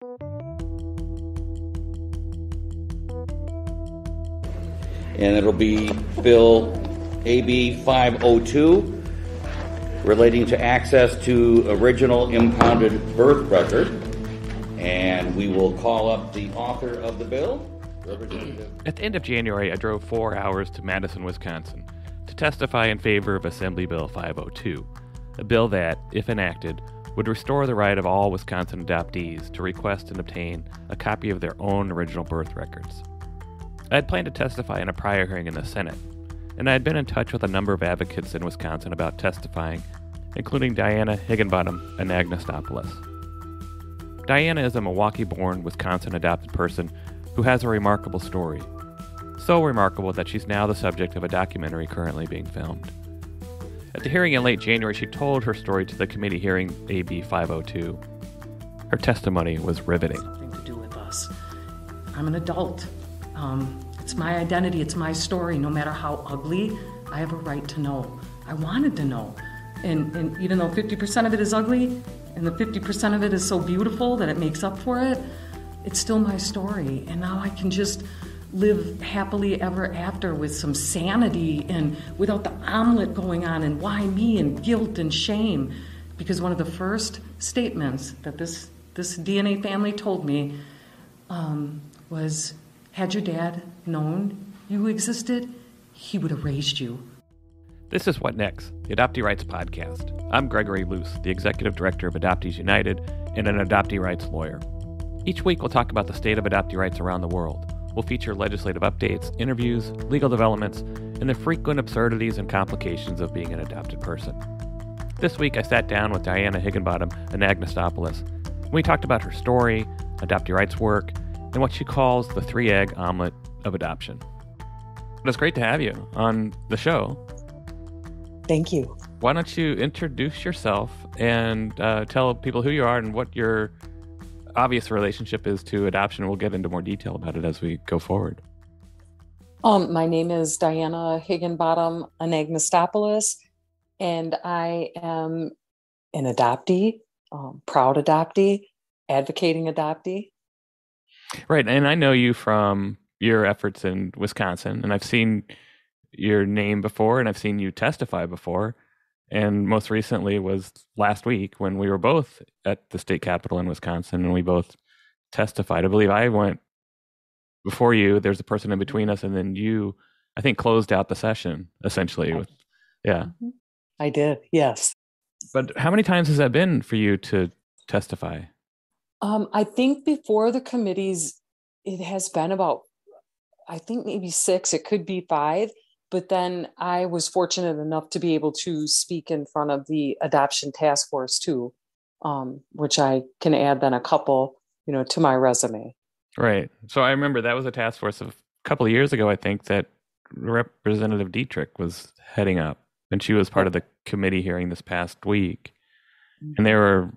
And it'll be Bill AB 502, relating to access to original impounded birth record. And we will call up the author of the bill, Representative. At the end of January, I drove 4 hours to Madison, Wisconsin, to testify in favor of Assembly Bill 502, a bill that, if enacted, would restore the right of all Wisconsin adoptees to request and obtain a copy of their own original birth records. I had planned to testify in a prior hearing in the Senate, and I had been in touch with a number of advocates in Wisconsin about testifying, including Diana Higgenbottom Anagnostopoulos. Diana is a Milwaukee-born, Wisconsin adopted person who has a remarkable story. So remarkable that she's now the subject of a documentary currently being filmed. At the hearing in late January, she told her story to the committee hearing AB 502. Her testimony was riveting. Nothing to do with us. I'm an adult. It's my identity, it's my story. No matter how ugly, I have a right to know. I wanted to know. And even though 50% of it is ugly, and the 50% of it is so beautiful that it makes up for it, it's still my story. And now I can just live happily ever after with some sanity and without the omelette going on and why me and guilt and shame. Because one of the first statements that this DNA family told me was, had your dad known you existed, he would have raised you. This is What Next, the Adoptee Rights Podcast. I'm Gregory Luce, the Executive Director of Adoptees United and an adoptee rights lawyer. Each week we'll talk about the state of adoptee rights around the world. We'll feature legislative updates, interviews, legal developments, and the frequent absurdities and complications of being an adopted person. This week I sat down with Diana Higgenbottom Anagnostopoulos. We talked about her story, adoptee rights work, and what she calls the three-egg omelet of adoption. It's great to have you on the show. Thank you. Why don't you introduce yourself and tell people who you are and what your obvious relationship is to adoption. We'll get into more detail about it as we go forward. My name is Diana Higgenbottom Anagnostopoulos, and I am an adoptee, proud adoptee, advocating adoptee. Right, and I know you from your efforts in Wisconsin, and I've seen your name before, and I've seen you testify before, and most recently was last week when we were both at the state capitol in Wisconsin, and we both testified. I believe I went before you. There's a person in between us, and then you, I think, closed out the session, essentially. Yeah. I did, yes. But how many times has that been for you to testify? I think before the committees, it has been about, I think maybe 6, it could be 5. But then I was fortunate enough to be able to speak in front of the adoption task force too, which I can add then a couple, to my resume. Right. So I remember that was a task force of a couple of years ago, I think, that Representative Dietrich was heading up, and she was part of the committee hearing this past week. And they were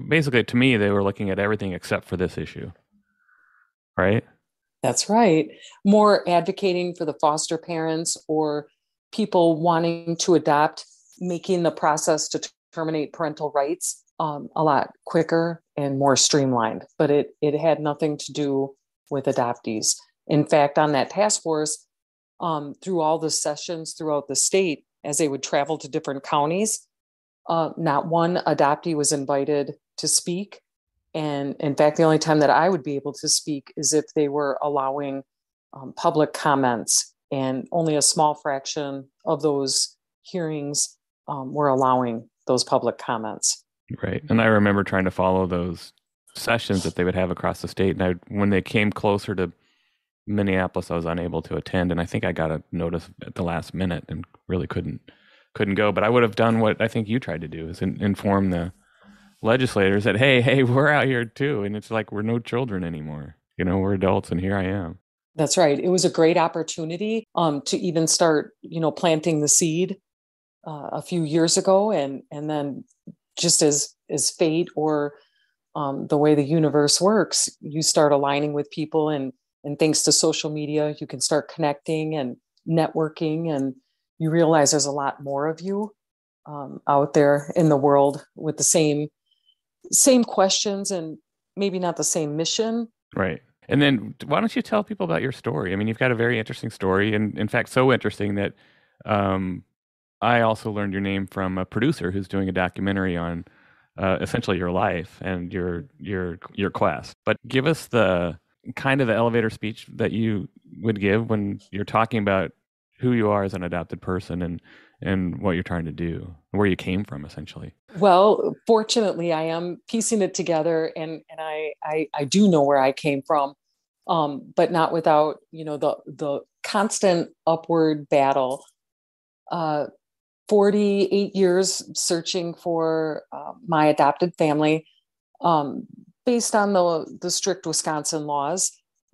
basically, to me, they were looking at everything except for this issue. Right? That's right. More advocating for the foster parents or people wanting to adopt, making the process to terminate parental rights a lot quicker and more streamlined. But it had nothing to do with adoptees. In fact, on that task force, through all the sessions throughout the state, as they would travel to different counties, not one adoptee was invited to speak. And in fact, the only time that I would be able to speak is if they were allowing public comments, and only a small fraction of those hearings were allowing those public comments. Right. And I remember trying to follow those sessions that they would have across the state. And when they came closer to Minneapolis, I was unable to attend. And I think I got a notice at the last minute and really couldn't go. But I would have done what I think you tried to do, is inform the legislators that, hey, we're out here too. And it's like, we're no children anymore. We're adults, and here I am. That's right. It was a great opportunity to even start, planting the seed a few years ago. And then just as fate or the way the universe works, you start aligning with people, and thanks to social media, you can start connecting and networking, and you realize there's a lot more of you out there in the world with the same questions and maybe not the same mission. Right. And then why don't you tell people about your story? I mean, you've got a very interesting story, and in fact, so interesting that I also learned your name from a producer who's doing a documentary on essentially your life and your quest. But give us the kind of the elevator speech that you would give when you're talking about who you are as an adopted person and what you're trying to do, where you came from, essentially. Well, fortunately, I am piecing it together, and I do know where I came from, but not without the constant upward battle. 48 years searching for my adopted family, based on the strict Wisconsin laws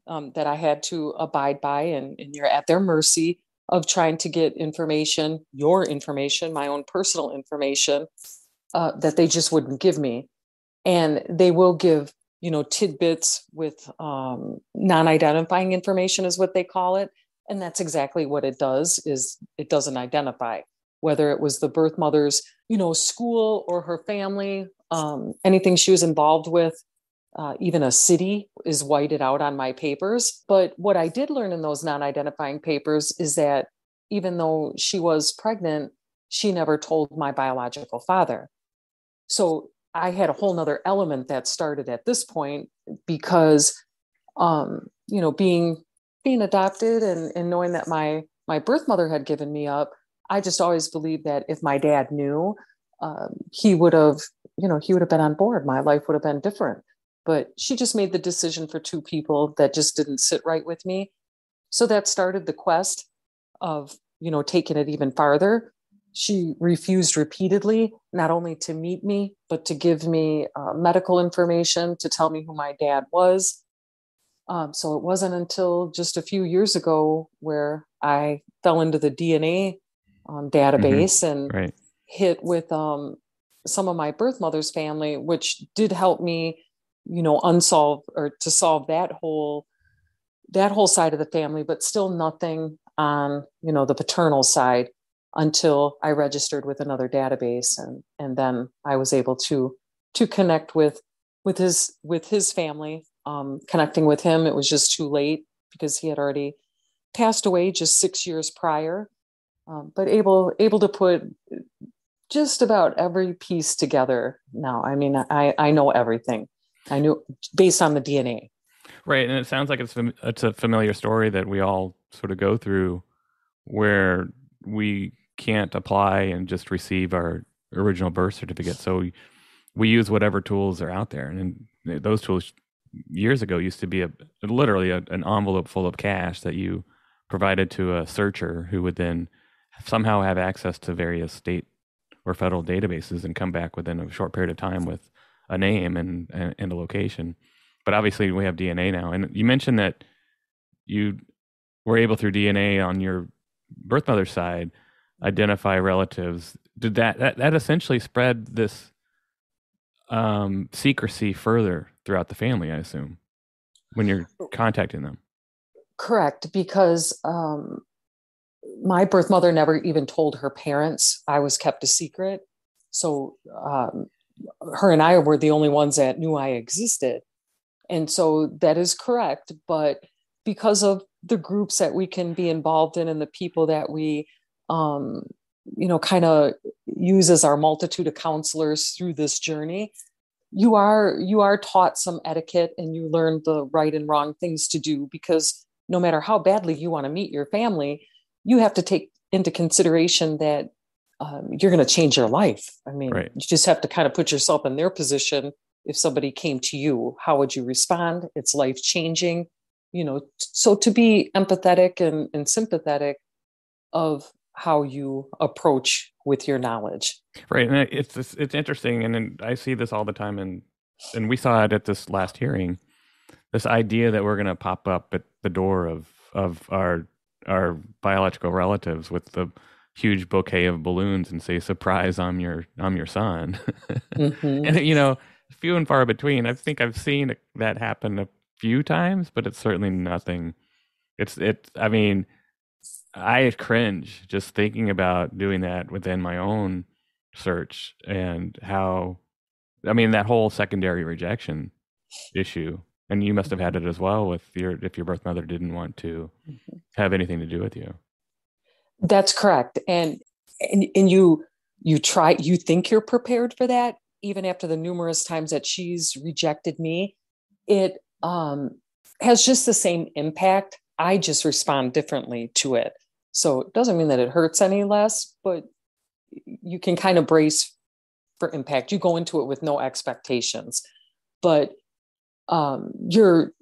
that I had to abide by, and you're at their mercy of trying to get information, your information, my own personal information, that they just wouldn't give me. And they will give, tidbits with non-identifying information is what they call it. And that's exactly what it does, is it doesn't identify whether it was the birth mother's, school or her family, anything she was involved with. Even a city is whited out on my papers. But what I did learn in those non-identifying papers is that even though she was pregnant, she never told my biological father. So I had a whole nother element that started at this point, because, being adopted and knowing that my birth mother had given me up, I just always believed that if my dad knew, he would have been on board. My life would have been different. But she just made the decision for two people that just didn't sit right with me. So that started the quest of, taking it even farther. She refused repeatedly, not only to meet me, but to give me medical information, to tell me who my dad was. So it wasn't until just a few years ago where I fell into the DNA database and right. hit with some of my birth mother's family, which did help me unsolve, or to solve that whole side of the family, but still nothing on, the paternal side, until I registered with another database. And then I was able to connect with his family. Connecting with him, it was just too late because he had already passed away just 6 years prior. But able to put just about every piece together now. I mean, I know everything. I knew based on the DNA. Right, and it sounds like it's a familiar story that we all sort of go through, where we can't apply and just receive our original birth certificate. So we use whatever tools are out there, and those tools years ago used to be literally an envelope full of cash that you provided to a searcher who would then somehow have access to various state or federal databases and come back within a short period of time with a name and a location. But obviously we have DNA now. And you mentioned that you were able, through DNA on your birth mother's side, identify relatives. Did that essentially spread this secrecy further throughout the family, I assume, when you're contacting them? Correct, because my birth mother never even told her parents. I was kept a secret. So her and I were the only ones that knew I existed. And so that is correct. But because of the groups that we can be involved in and the people that we, kind of use as our multitude of counselors through this journey, you are taught some etiquette, and you learn the right and wrong things to do, because no matter how badly you want to meet your family, you have to take into consideration that you're going to change your life. I mean, right. You just have to kind of put yourself in their position. If somebody came to you, how would you respond? It's life changing, so to be empathetic and sympathetic of how you approach with your knowledge. Right. And it's interesting. And I see this all the time. And we saw it at this last hearing, this idea that we're going to pop up at the door of our biological relatives with the huge bouquet of balloons and say, "Surprise, I'm your son." Mm-hmm. And few and far between. I think I've seen that happen a few times, but it's certainly nothing. I mean, I cringe just thinking about doing that within my own search, and how, I mean, that whole secondary rejection issue. And you must have had it as well with if your birth mother didn't want to have anything to do with you. That's correct. And you think you're prepared for that, even after the numerous times that she's rejected me. It has just the same impact. I just respond differently to it. So it doesn't mean that it hurts any less, but you can kind of brace for impact. You go into it with no expectations. But you're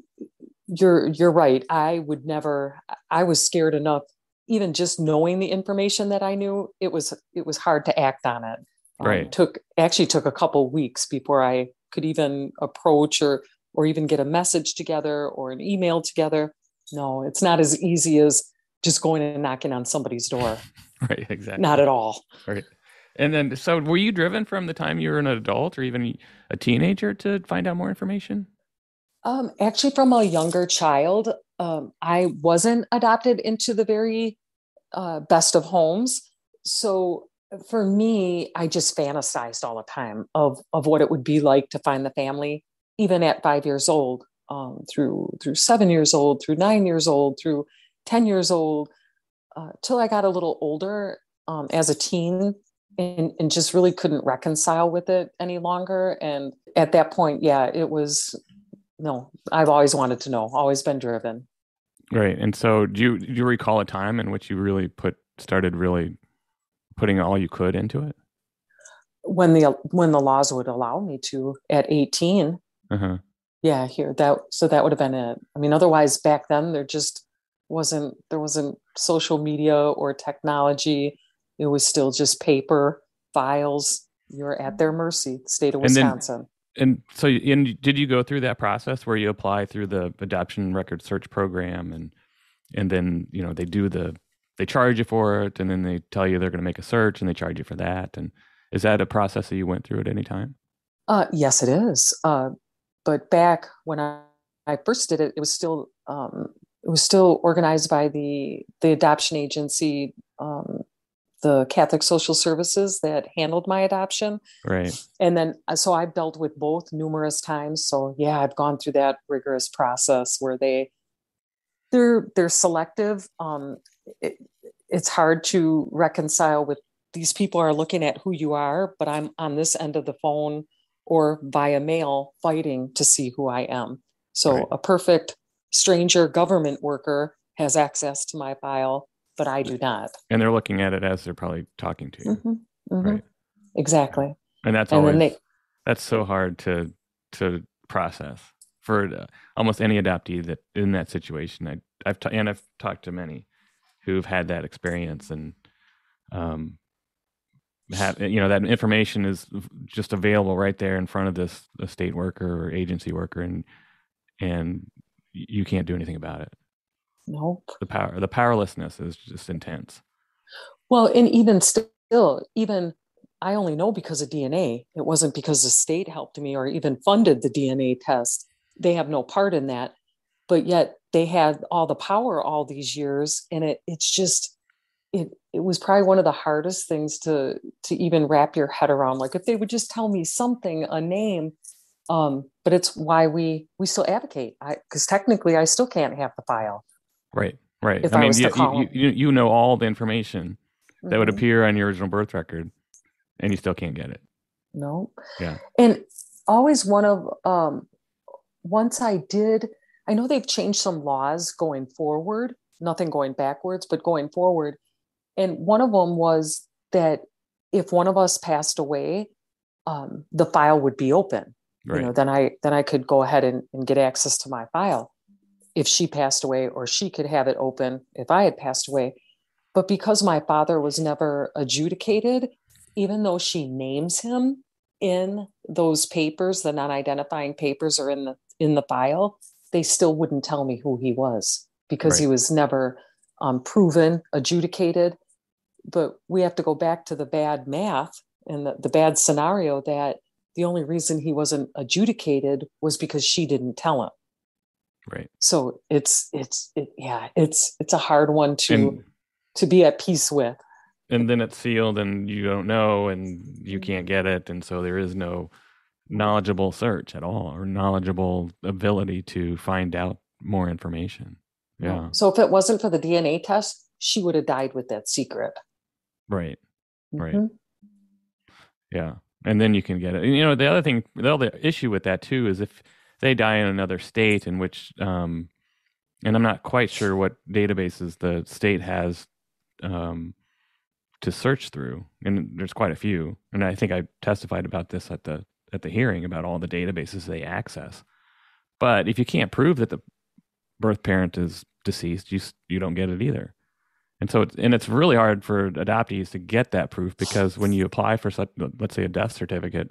right. I was scared enough, even just knowing the information that I knew, it was hard to act on it. Right. Took a couple of weeks before I could even approach or even get a message together or an email together. No, it's not as easy as just going and knocking on somebody's door. Right, exactly. Not at all. Right. And then, so were you driven from the time you were an adult or even a teenager to find out more information? Actually, from a younger child, I wasn't adopted into the very best of homes. So for me, I just fantasized all the time of what it would be like to find the family, even at 5 years old, through 7 years old, through 9 years old, through 10 years old, till I got a little older as a teen and just really couldn't reconcile with it any longer. And at that point, yeah, it was, no, I've always wanted to know, always been driven. Right. And so do you recall a time in which you really started really putting all you could into it? When the laws would allow me to at 18. Uh-huh. Yeah, so that would have been it. I mean, otherwise back then there wasn't social media or technology. It was still just paper files. You're at their mercy, the state of Wisconsin. And so did you go through that process where you apply through the adoption record search program and then, they charge you for it and then they tell you they're going to make a search and they charge you for that? And is that a process that you went through at any time? Yes, it is. But back when I first did it, it was still organized by the adoption agency, the Catholic Social Services that handled my adoption. Right. And then, so I've dealt with both numerous times. So yeah, I've gone through that rigorous process where they're selective. It's hard to reconcile with these people are looking at who you are, but I'm on this end of the phone or via mail fighting to see who I am. So right. A perfect stranger government worker has access to my file, but I do not. And they're looking at it as they're probably talking to you. Mm-hmm, mm-hmm. Right. Exactly. And that's that's so hard to process for almost any adoptee that in that situation. I've talked to many who've had that experience and that information is just available right there in front of this state worker or agency worker, and you can't do anything about it. Nope. The powerlessness is just intense. Well, and even still, I only know because of DNA. It wasn't because the state helped me or even funded the DNA test. They have no part in that, but yet they had all the power all these years, and it was probably one of the hardest things to even wrap your head around. Like if they would just tell me something, a name, but it's why we still advocate. Because technically I still can't have the file. Right. If I was to call you know all the information that would appear on your original birth record, and you still can't get it. No. Yeah. And always once I know they've changed some laws going forward, nothing going backwards, but going forward. And one of them was that if one of us passed away, the file would be open. Right. Then I could go ahead and get access to my file if she passed away, or she could have it open if I had passed away. But because my father was never adjudicated, even though she names him in those papers, the non-identifying papers are in the file, they still wouldn't tell me who he was because he was never proven, adjudicated. But we have to go back to the bad math and the bad scenario that the only reason he wasn't adjudicated was because she didn't tell him. Right. So it's a hard one to be at peace with. And then it's sealed and you don't know and you can't get it. And so there is no knowledgeable search at all or knowledgeable ability to find out more information. No. Yeah. So if it wasn't for the DNA test, she would have died with that secret. Right. Right. Mm-hmm. Yeah. And then you can get it. The other thing, the other issue with that too is if they die in another state in which, and I'm not quite sure what databases the state has to search through, and there's quite a few. And I think I testified about this at the hearing about all the databases they access. But if you can't prove that the birth parent is deceased, you don't get it either. And so it's really hard for adoptees to get that proof because when you apply for let's say a death certificate,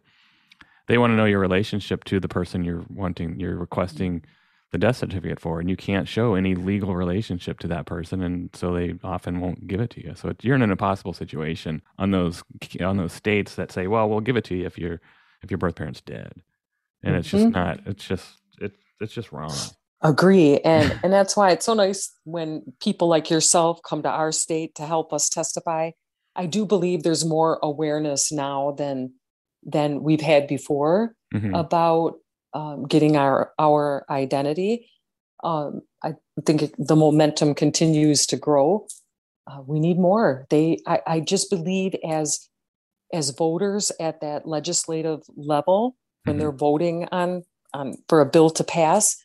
they want to know your relationship to the person you're requesting the death certificate for, and you can't show any legal relationship to that person, and so they often won't give it to you. So you're in an impossible situation on those states that say, well, we'll give it to you if your birth parent's dead, and it's just not. It's just wrong. Agree. And that's why it's so nice when people like yourself come to our state to help us testify. I do believe there's more awareness now than we've had before about getting our identity. I think the momentum continues to grow. We need more. I just believe as voters at that legislative level, when they're voting on for a bill to pass,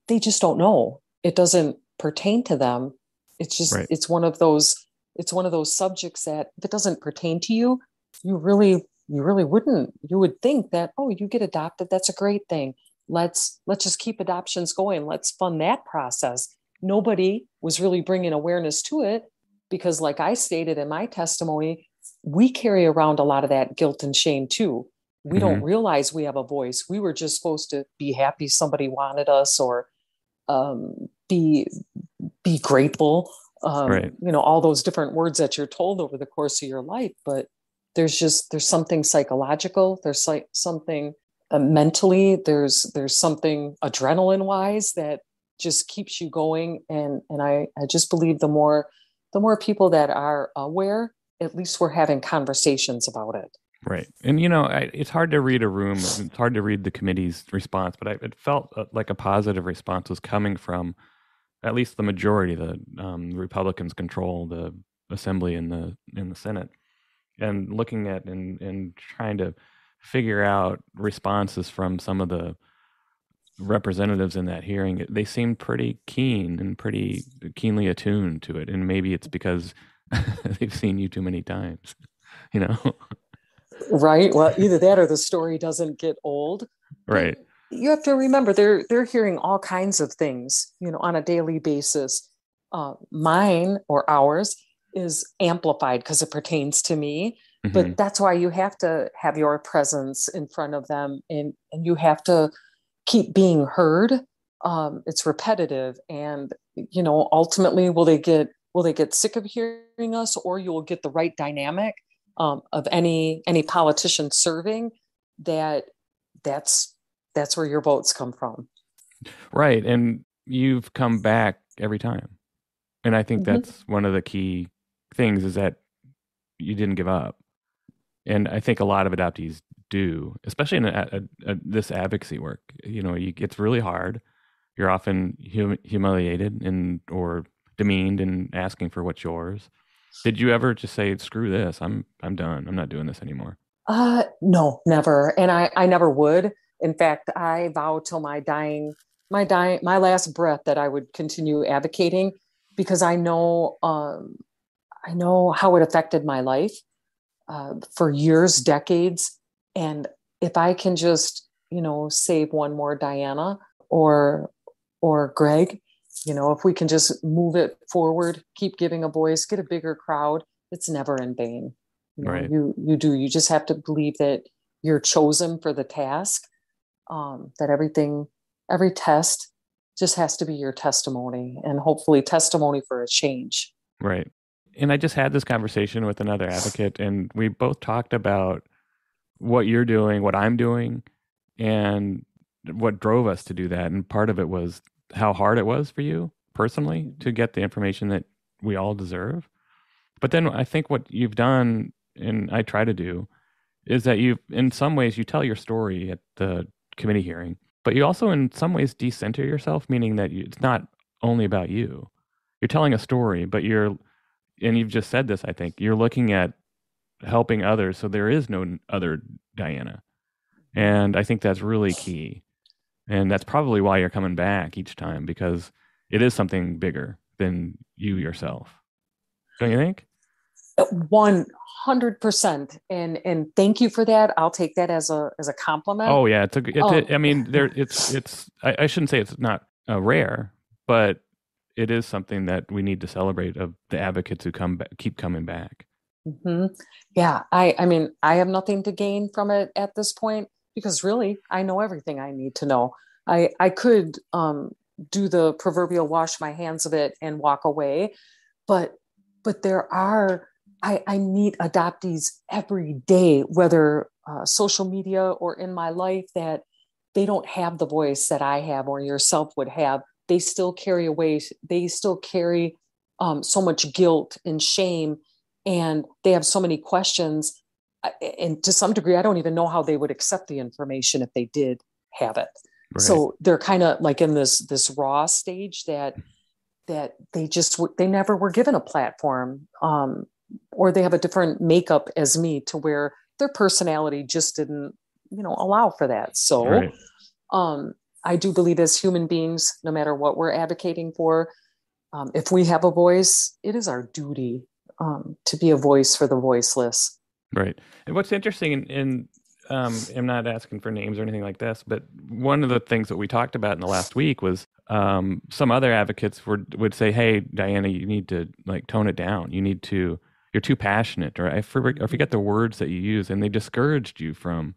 they just don't know. It doesn't pertain to them. It's just it's one of those subjects that if it doesn't pertain to you, you really wouldn't. You would think that, oh, you get adopted, that's a great thing. Let's just keep adoptions going. Let's fund that process. Nobody was really bringing awareness to it because, like I stated in my testimony, we carry around a lot of that guilt and shame too. We don't realize we have a voice. We were just supposed to be happy somebody wanted us, or be grateful. All those different words that you're told over the course of your life. But there's something psychological. There's something mentally. There's something adrenaline wise that just keeps you going. And I just believe the more people that are aware, at least we're having conversations about it. Right. And, it's hard to read a room. It's hard to read the committee's response, but it felt like a positive response was coming from at least the majority. The Republicans control the Assembly and the Senate. And looking at and trying to figure out responses from some of the representatives in that hearing, they seemed pretty keen and pretty keenly attuned to it. And maybe it's because they've seen you too many times, Right. Well, either that or the story doesn't get old. Right. You have to remember they're hearing all kinds of things, on a daily basis. Mine or ours is amplified because it pertains to me. But that's why you have to have your presence in front of them, and you have to keep being heard. It's repetitive, and ultimately, will they get sick of hearing us, or you will get the right dynamic of any politician serving. That's where your votes come from. Right. And you've come back every time. And I think that's one of the key things is that you didn't give up. And I think a lot of adoptees do, especially in this advocacy work. It's really hard. You're often humiliated or demeaned and asking for what's yours. Did you ever just say, screw this, I'm done, I'm not doing this anymore? No, never. And I never would. In fact, I vowed till my last breath that I would continue advocating, because I know how it affected my life for years, decades. And if I can just, save one more Diana or Greg, if we can just move it forward, keep giving a voice, get a bigger crowd, it's never in vain. Right. You just have to believe that you're chosen for the task, that every test just has to be your testimony, and hopefully testimony for a change. Right. And I just had this conversation with another advocate, and we both talked about what you're doing, what I'm doing, and what drove us to do that. And part of it was how hard it was for you personally to get the information that we all deserve. But then I think what you've done, and I try to do, is that in some ways, you tell your story at the committee hearing, but you also, in some ways, decenter yourself, meaning that it's not only about you. You're telling a story, but and you've just said this, I think, you're looking at helping others, so there is no other Diana. And I think that's really key. And that's probably why you're coming back each time, because it is something bigger than you yourself. Don't you think? 100%. And thank you for that. I'll take that as a compliment. Oh yeah, I mean, I shouldn't say it's not rare, but it is something that we need to celebrate, of the advocates who keep coming back. Mm-hmm. Yeah, I mean, I have nothing to gain from it at this point, because really, I know everything I need to know. I could do the proverbial wash my hands of it and walk away, but I meet adoptees every day, whether social media or in my life, that they don't have the voice that I have or yourself would have. They still carry so much guilt and shame, and they have so many questions. And to some degree, I don't even know how they would accept the information if they did have it. Right. So they're kind of like in this raw stage that they never were given a platform, or they have a different makeup as me, to where their personality just didn't, allow for that. So, right. I do believe as human beings, no matter what we're advocating for, if we have a voice, it is our duty to be a voice for the voiceless. Right. And what's interesting, I'm not asking for names or anything like this, but one of the things that we talked about in the last week was some other advocates would say, "Hey, Diana, you need to tone it down. You're too passionate," or I forget the words that you use, and they discouraged you from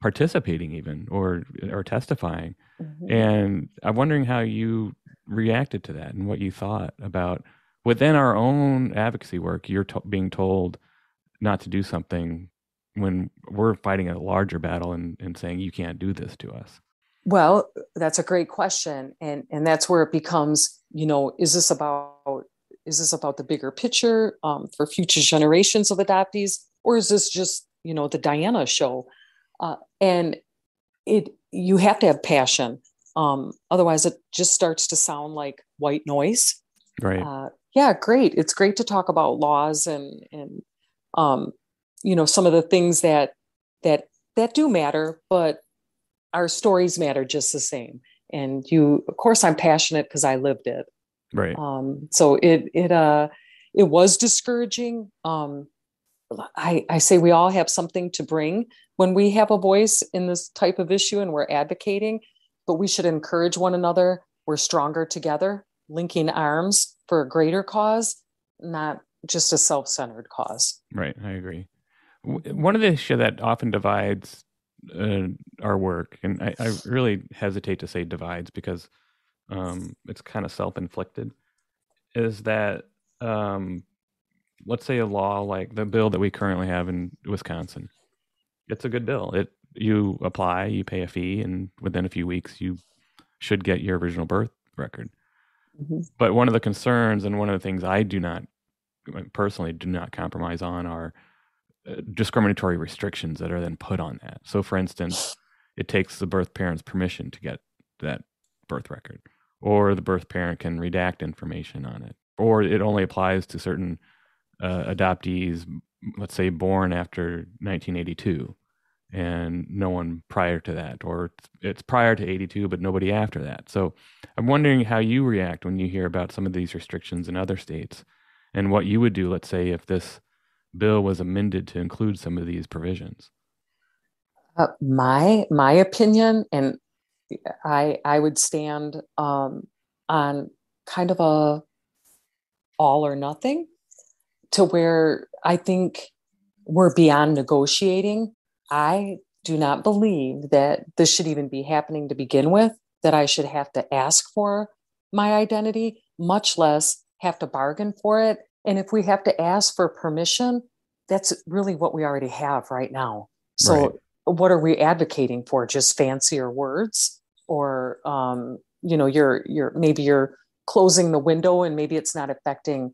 participating even or testifying. Mm-hmm. And I'm wondering how you reacted to that and what you thought about, within our own advocacy work, you're being told not to do something when we're fighting a larger battle and saying you can't do this to us. Well, that's a great question. And that's where it becomes, is this about the bigger picture for future generations of adoptees, or is this just, the Diana show? And you have to have passion. Otherwise it just starts to sound like white noise. Right. Yeah, great. It's great to talk about laws and some of the things that do matter, but our stories matter just the same. And of course, I'm passionate because I lived it. Right. So it was discouraging. I say we all have something to bring when we have a voice in this type of issue and we're advocating, but we should encourage one another. We're stronger together, linking arms for a greater cause, not just a self-centered cause. Right. I agree. One of the issues that often divides our work, and I really hesitate to say divides because it's kind of self-inflicted, is that let's say a law like the bill that we currently have in Wisconsin. It's a good bill. You apply, you pay a fee, and within a few weeks you should get your original birth record. Mm-hmm. But one of the concerns and one of the things I personally do not compromise on are discriminatory restrictions that are then put on that. So for instance, it takes the birth parent's permission to get that birth record, or the birth parent can redact information on it, or it only applies to certain adoptees, let's say born after 1982 and no one prior to that, or it's prior to 82 but nobody after that. So I'm wondering how you react when you hear about some of these restrictions in other states, and what you would do, let's say, if this bill was amended to include some of these provisions. My opinion, and I would stand on kind of a all or nothing, to where I think we're beyond negotiating. I do not believe that this should even be happening to begin with, that I should have to ask for my identity, much less have to bargain for it. And if we have to ask for permission, that's really what we already have right now. So right. What are we advocating for? Just fancier words? Or, you're closing the window and maybe it's not affecting,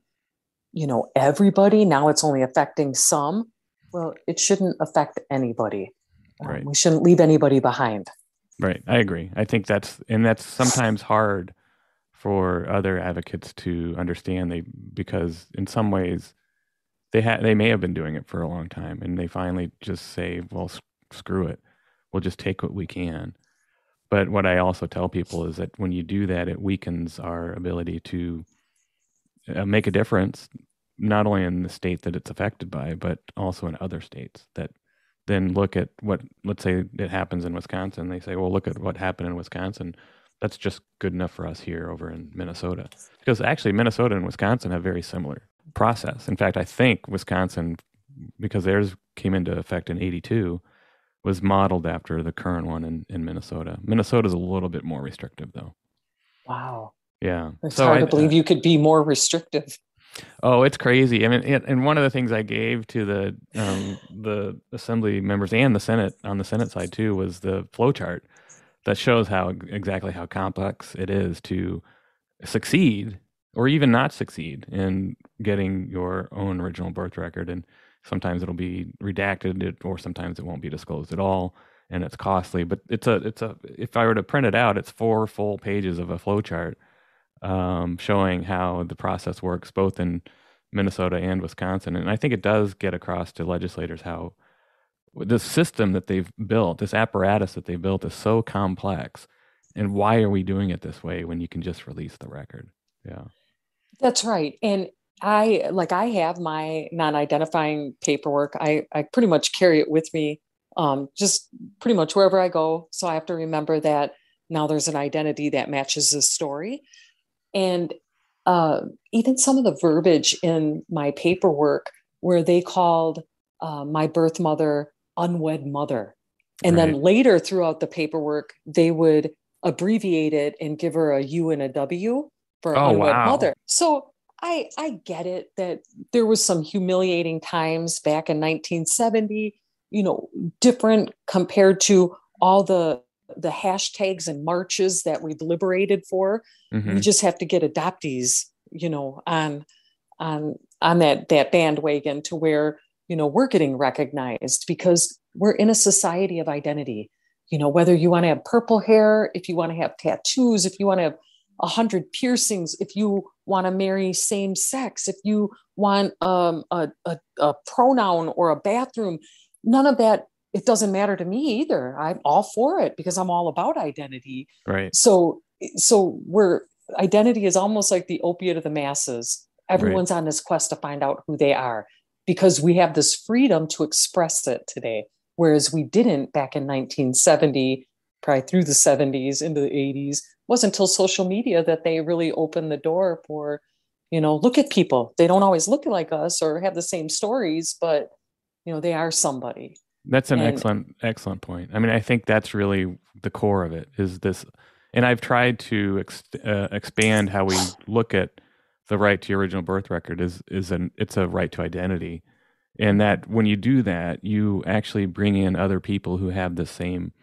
everybody. Now it's only affecting some. Well, it shouldn't affect anybody. Right. We shouldn't leave anybody behind. Right. I agree. I think that's sometimes hard for other advocates to understand, because in some ways they may have been doing it for a long time, and they finally just say, well, screw it. We'll just take what we can. But what I also tell people is that when you do that, it weakens our ability to make a difference, not only in the state that it's affected by, but also in other states that then look at what, let's say it happens in Wisconsin. They say, well, look at what happened in Wisconsin. That's just good enough for us here over in Minnesota. Because actually Minnesota and Wisconsin have very similar process. In fact, I think Wisconsin, because theirs came into effect in 82, was modeled after the current one in Minnesota. Minnesota's a little bit more restrictive, though. Wow. Yeah. It's hard to believe you could be more restrictive. Oh, it's crazy. I mean, and one of the things I gave to the assembly members and the Senate, on the Senate side too, was the flow chart that shows exactly how complex it is to succeed or even not succeed in getting your own original birth record. And sometimes it'll be redacted, or sometimes it won't be disclosed at all, and it's costly. But it's a if I were to print it out, it's 4 full pages of a flow chart showing how the process works both in Minnesota and Wisconsin. And I think it does get across to legislators how the system that they've built, this apparatus that they built, is so complex. And why are we doing it this way when you can just release the record? Yeah. That's right. And I have my non-identifying paperwork. I pretty much carry it with me, just pretty much wherever I go. So I have to remember that now there's an identity that matches the story. And even some of the verbiage in my paperwork where they called my birth mother unwed mother. And Right. then later throughout the paperwork, they would abbreviate it and give her a U and a W for unwed mother. So I get it that there was some humiliating times back in 1970, different compared to all the hashtags and marches that we've liberated for. Mm-hmm. We just have to get adoptees, on that bandwagon to where, we're getting recognized because we're in a society of identity. Whether you want to have purple hair, if you want to have tattoos, if you want to have 100 piercings, if you want to marry same sex, if you want a pronoun or a bathroom, none of that, it doesn't matter to me either. I'm all for it because I'm all about identity. Right. So identity is almost like the opiate of the masses. Everyone's on this quest to find out who they are because we have this freedom to express it today. Whereas we didn't back in 1970, probably through the 70s into the 80s. It wasn't until social media that they really opened the door for, look at people. They don't always look like us or have the same stories, but, they are somebody. That's an excellent point. I mean, I think that's really the core of it is this. And I've tried to expand how we look at the right to your original birth record it's a right to identity. And that when you do that, you actually bring in other people who have the same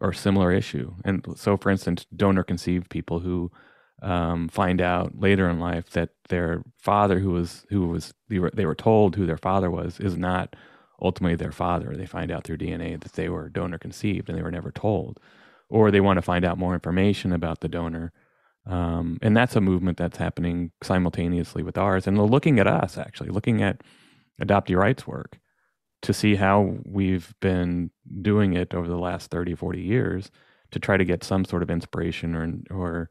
or similar issue. And so, for instance, donor conceived people who find out later in life that their father, they were told who their father was, is not ultimately their father. They find out through DNA that they were donor conceived and they were never told, or they want to find out more information about the donor. And that's a movement that's happening simultaneously with ours. And they're looking at us, actually, looking at adoptee rights work to see how we've been doing it over the last 30, 40 years to try to get some sort of inspiration or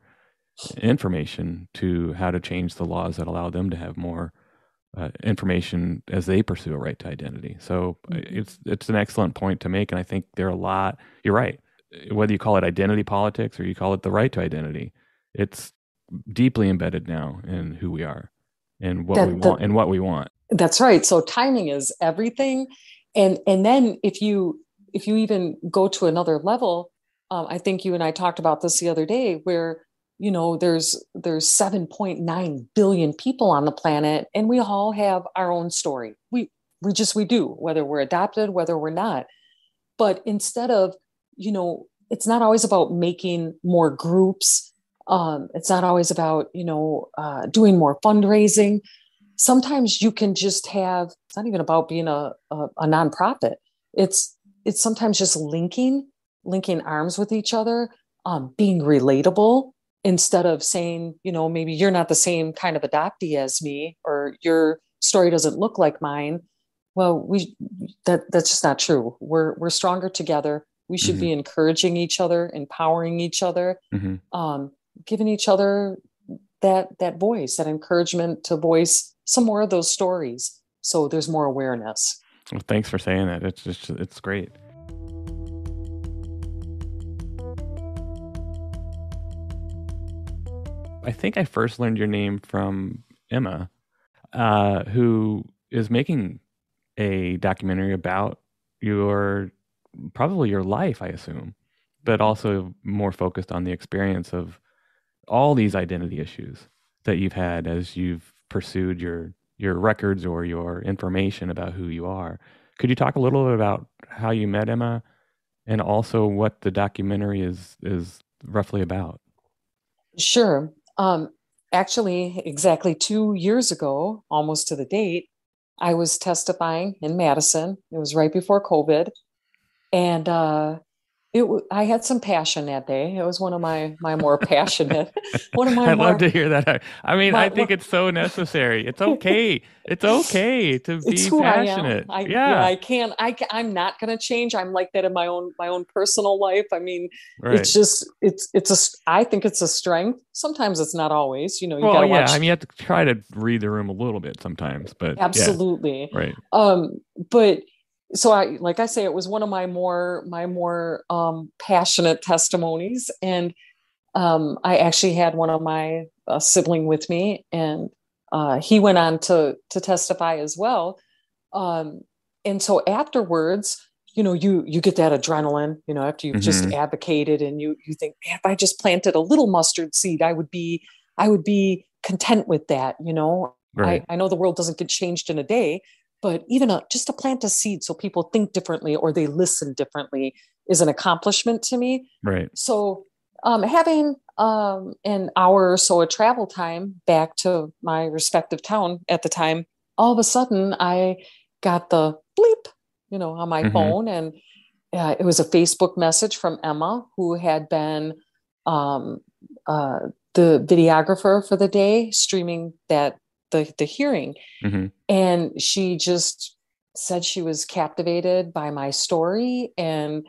information to how to change the laws that allow them to have more information as they pursue a right to identity. So it's an excellent point to make. And I think there are a lot, you're right, whether you call it identity politics or you call it the right to identity, it's deeply embedded now in who we are and what we want. That's right. So timing is everything. And then if you even go to another level, I think you and I talked about this the other day where, there's 7.9 billion people on the planet and we all have our own story. We do, whether we're adopted, whether we're not. But instead of, it's not always about making more groups. It's not always about, doing more fundraising. sometimes you can just have, it's not even about being a nonprofit. It's sometimes just linking arms with each other, being relatable instead of saying, maybe you're not the same kind of adoptee as me, or your story doesn't look like mine. Well, that's just not true. We're stronger together. We should be encouraging each other, empowering each other, giving each other that voice, that encouragement to voice some more of those stories, so there's more awareness. Well, thanks for saying that. It's great. I think I first learned your name from Emma, who is making a documentary about probably your life, I assume, but also more focused on the experience of all these identity issues that you've had as you've pursued your records or your information about who you are. Could you talk a little bit about how you met Emma and also what the documentary is roughly about? Sure. Actually, exactly 2 years ago, almost to the date, I was testifying in Madison. It was right before COVID. And I had some passion that day. It was one of my more passionate, I'd love to hear that. I mean, I think it's so necessary. It's okay. It's okay to be passionate. I can't. I'm not going to change. I'm like that in my own personal life. I mean, right. It's just I think it's a strength. Sometimes it's not always. You got to watch. I mean, you have to try to read the room a little bit sometimes, but absolutely right. But. So like I say, it was one of my more passionate testimonies. And I actually had one of my sibling with me, and he went on to testify as well. And so afterwards, you get that adrenaline, after you've just advocated, and you think, if I just planted a little mustard seed, I would be content with that. Right. I know the world doesn't get changed in a day, but even just to plant a seed so people think differently or they listen differently is an accomplishment to me. Right. So having an hour or so of travel time back to my respective town at the time, all of a sudden I got the bleep, on my phone. And it was a Facebook message from Emma, who had been the videographer for the day, streaming the hearing. And she just said she was captivated by my story and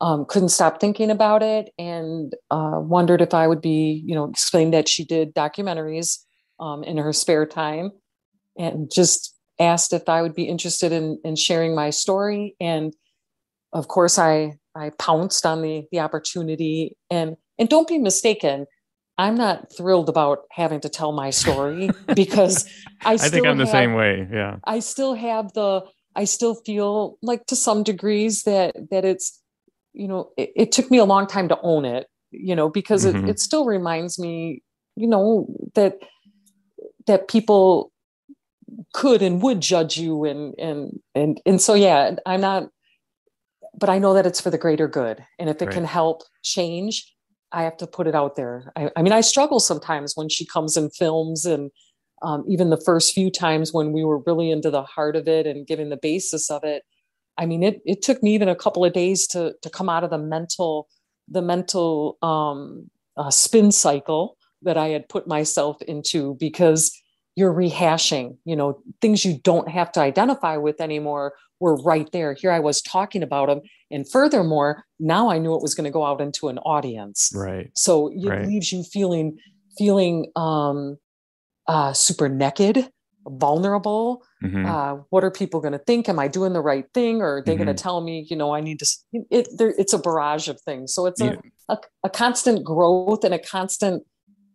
couldn't stop thinking about it, and wondered if I would be, explained that she did documentaries in her spare time, and just asked if I would be interested in sharing my story. And of course I pounced on the opportunity, and don't be mistaken, I'm not thrilled about having to tell my story, because I think I'm the same way. Yeah. I still feel like, to some degrees, that it's, it took me a long time to own it, because it still reminds me, that people could and would judge you. And so, yeah, I'm not, but I know that it's for the greater good. And if it can help change, I have to put it out there. I mean, I struggle sometimes when she comes in films, and even the first few times when we were really into the heart of it and giving the basis of it. I mean, it took me even a couple of days to come out of the mental spin cycle that I had put myself into, because you're rehashing, things you don't have to identify with anymore were right there. Here I was talking about them. And furthermore, now I knew it was going to go out into an audience. Right. So it leaves you feeling super naked, vulnerable. What are people going to think? Am I doing the right thing? Or are they going to tell me, I need to, it's a barrage of things. So it's a constant growth and a constant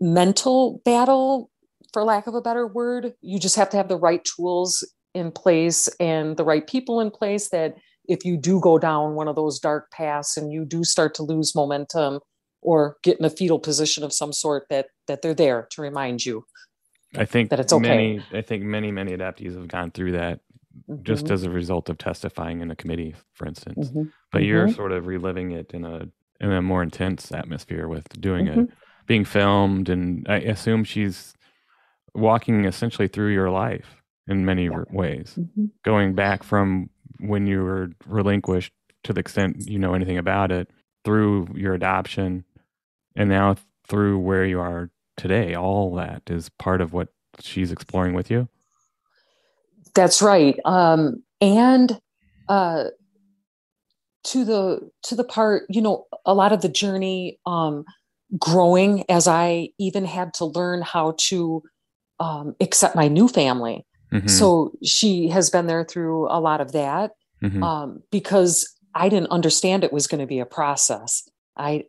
mental battle, for lack of a better word. You just have to have the right tools in place and the right people in place, that if you do go down one of those dark paths and you do start to lose momentum or get in a fetal position of some sort, that they're there to remind you. I think that it's okay. many adoptees have gone through that just as a result of testifying in a committee, for instance. But you're sort of reliving it in a more intense atmosphere with doing it, being filmed. And I assume she's walking essentially through your life in many ways, going back from when you were relinquished to the extent you know anything about it, through your adoption, and now through where you are today. All that is part of what she's exploring with you. That's right. And to the part, a lot of the journey, growing, as I even had to learn how to accept my new family. So she has been there through a lot of that, because I didn't understand it was going to be a process. I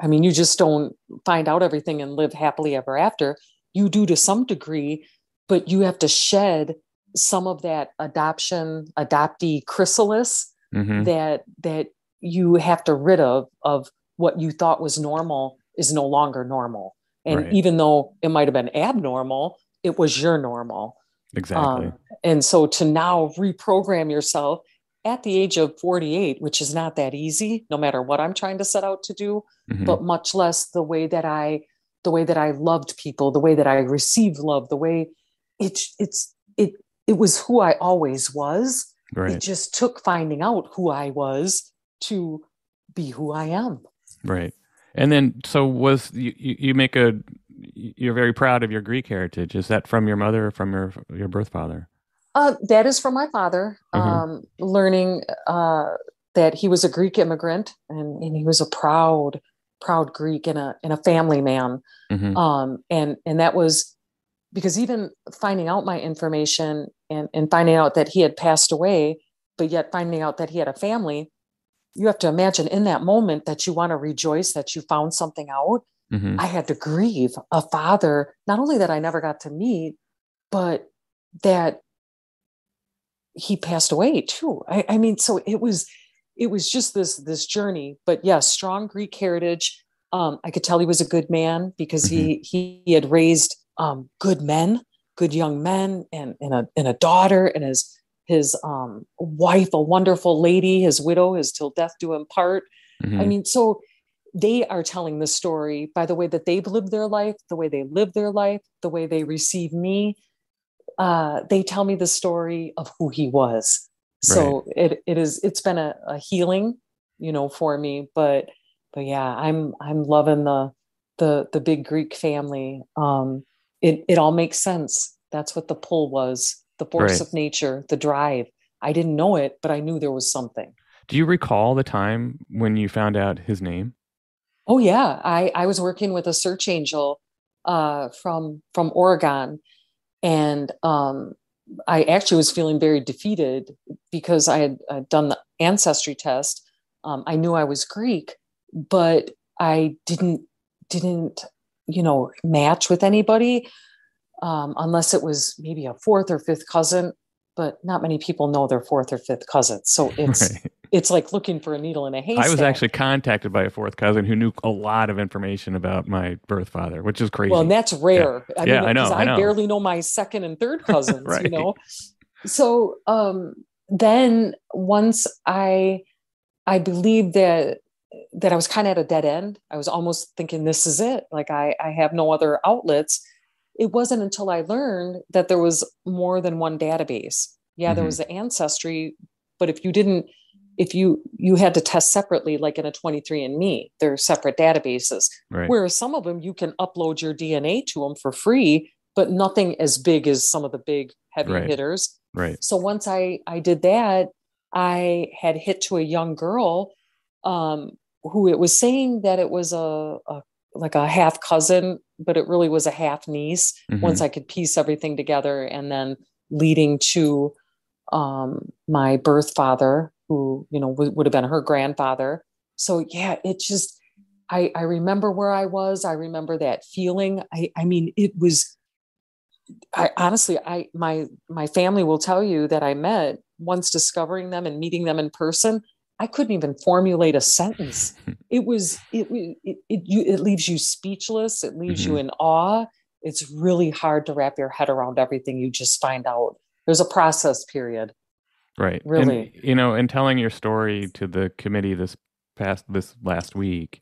mean, you just don't find out everything and live happily ever after. You do to some degree, but you have to shed some of that adoptee chrysalis that you have to rid of what you thought was normal is no longer normal. And even though it might have been abnormal, it was your normal. Exactly. And so to now reprogram yourself at the age of 48, which is not that easy, no matter what I'm trying to set out to do, but much less the way that I loved people, the way that I received love, the way it was who I always was. Right. It just took finding out who I was to be who I am. Right. And then, so you're very proud of your Greek heritage. Is that from your mother or from your birth father? That is from my father, learning that he was a Greek immigrant and he was a proud Greek and a family man. And that was because even finding out my information and finding out that he had passed away, but yet finding out that he had a family, you have to imagine in that moment that you want to rejoice that you found something out. I had to grieve a father, not only that I never got to meet, but that he passed away too. I mean, so it was just this journey, but yes, strong Greek heritage. I could tell he was a good man because he had raised good men, good young men, and a daughter, and his wife, a wonderful lady, his widow, his till death do him part. I mean, so they are telling the story by the way that they've lived their life, the way they live their life, the way they receive me. They tell me the story of who he was. So it's been a healing, for me, but yeah, I'm loving the big Greek family. It all makes sense. That's what the pull was, the force of nature, the drive. I didn't know it, but I knew there was something. Do you recall the time when you found out his name? Oh yeah. I was working with a search angel, from Oregon. And I actually was feeling very defeated because I had done the ancestry test. I knew I was Greek, but I didn't match with anybody, unless it was maybe a fourth or fifth cousin. But not many people know their fourth or fifth cousin, so it's like looking for a needle in a haystack. I was actually contacted by a fourth cousin who knew a lot of information about my birth father, which is crazy. Well, and that's rare. Yeah. I know. I barely know my second and third cousins, So then once I believed that I was kind of at a dead end, I was almost thinking, this is it. Like I have no other outlets. It wasn't until I learned that there was more than one database. Yeah, there was the ancestry, but if you had to test separately, like in a 23andMe, they're separate databases. Whereas some of them, you can upload your DNA to them for free, but nothing as big as some of the big heavy hitters. So once I did that, I had hit to a young girl, who it was saying that it was like a half cousin, but it really was a half niece. Once I could piece everything together, and then leading to my birth father, who would have been her grandfather. So yeah, it just I remember where I was. I remember that feeling. I mean, it was. Honestly, my family will tell you that I met, once discovering them and meeting them in person, I couldn't even formulate a sentence. It leaves you speechless. It leaves you in awe. It's really hard to wrap your head around everything you just find out. There's a process period. Right. Really. And, in telling your story to the committee this last week,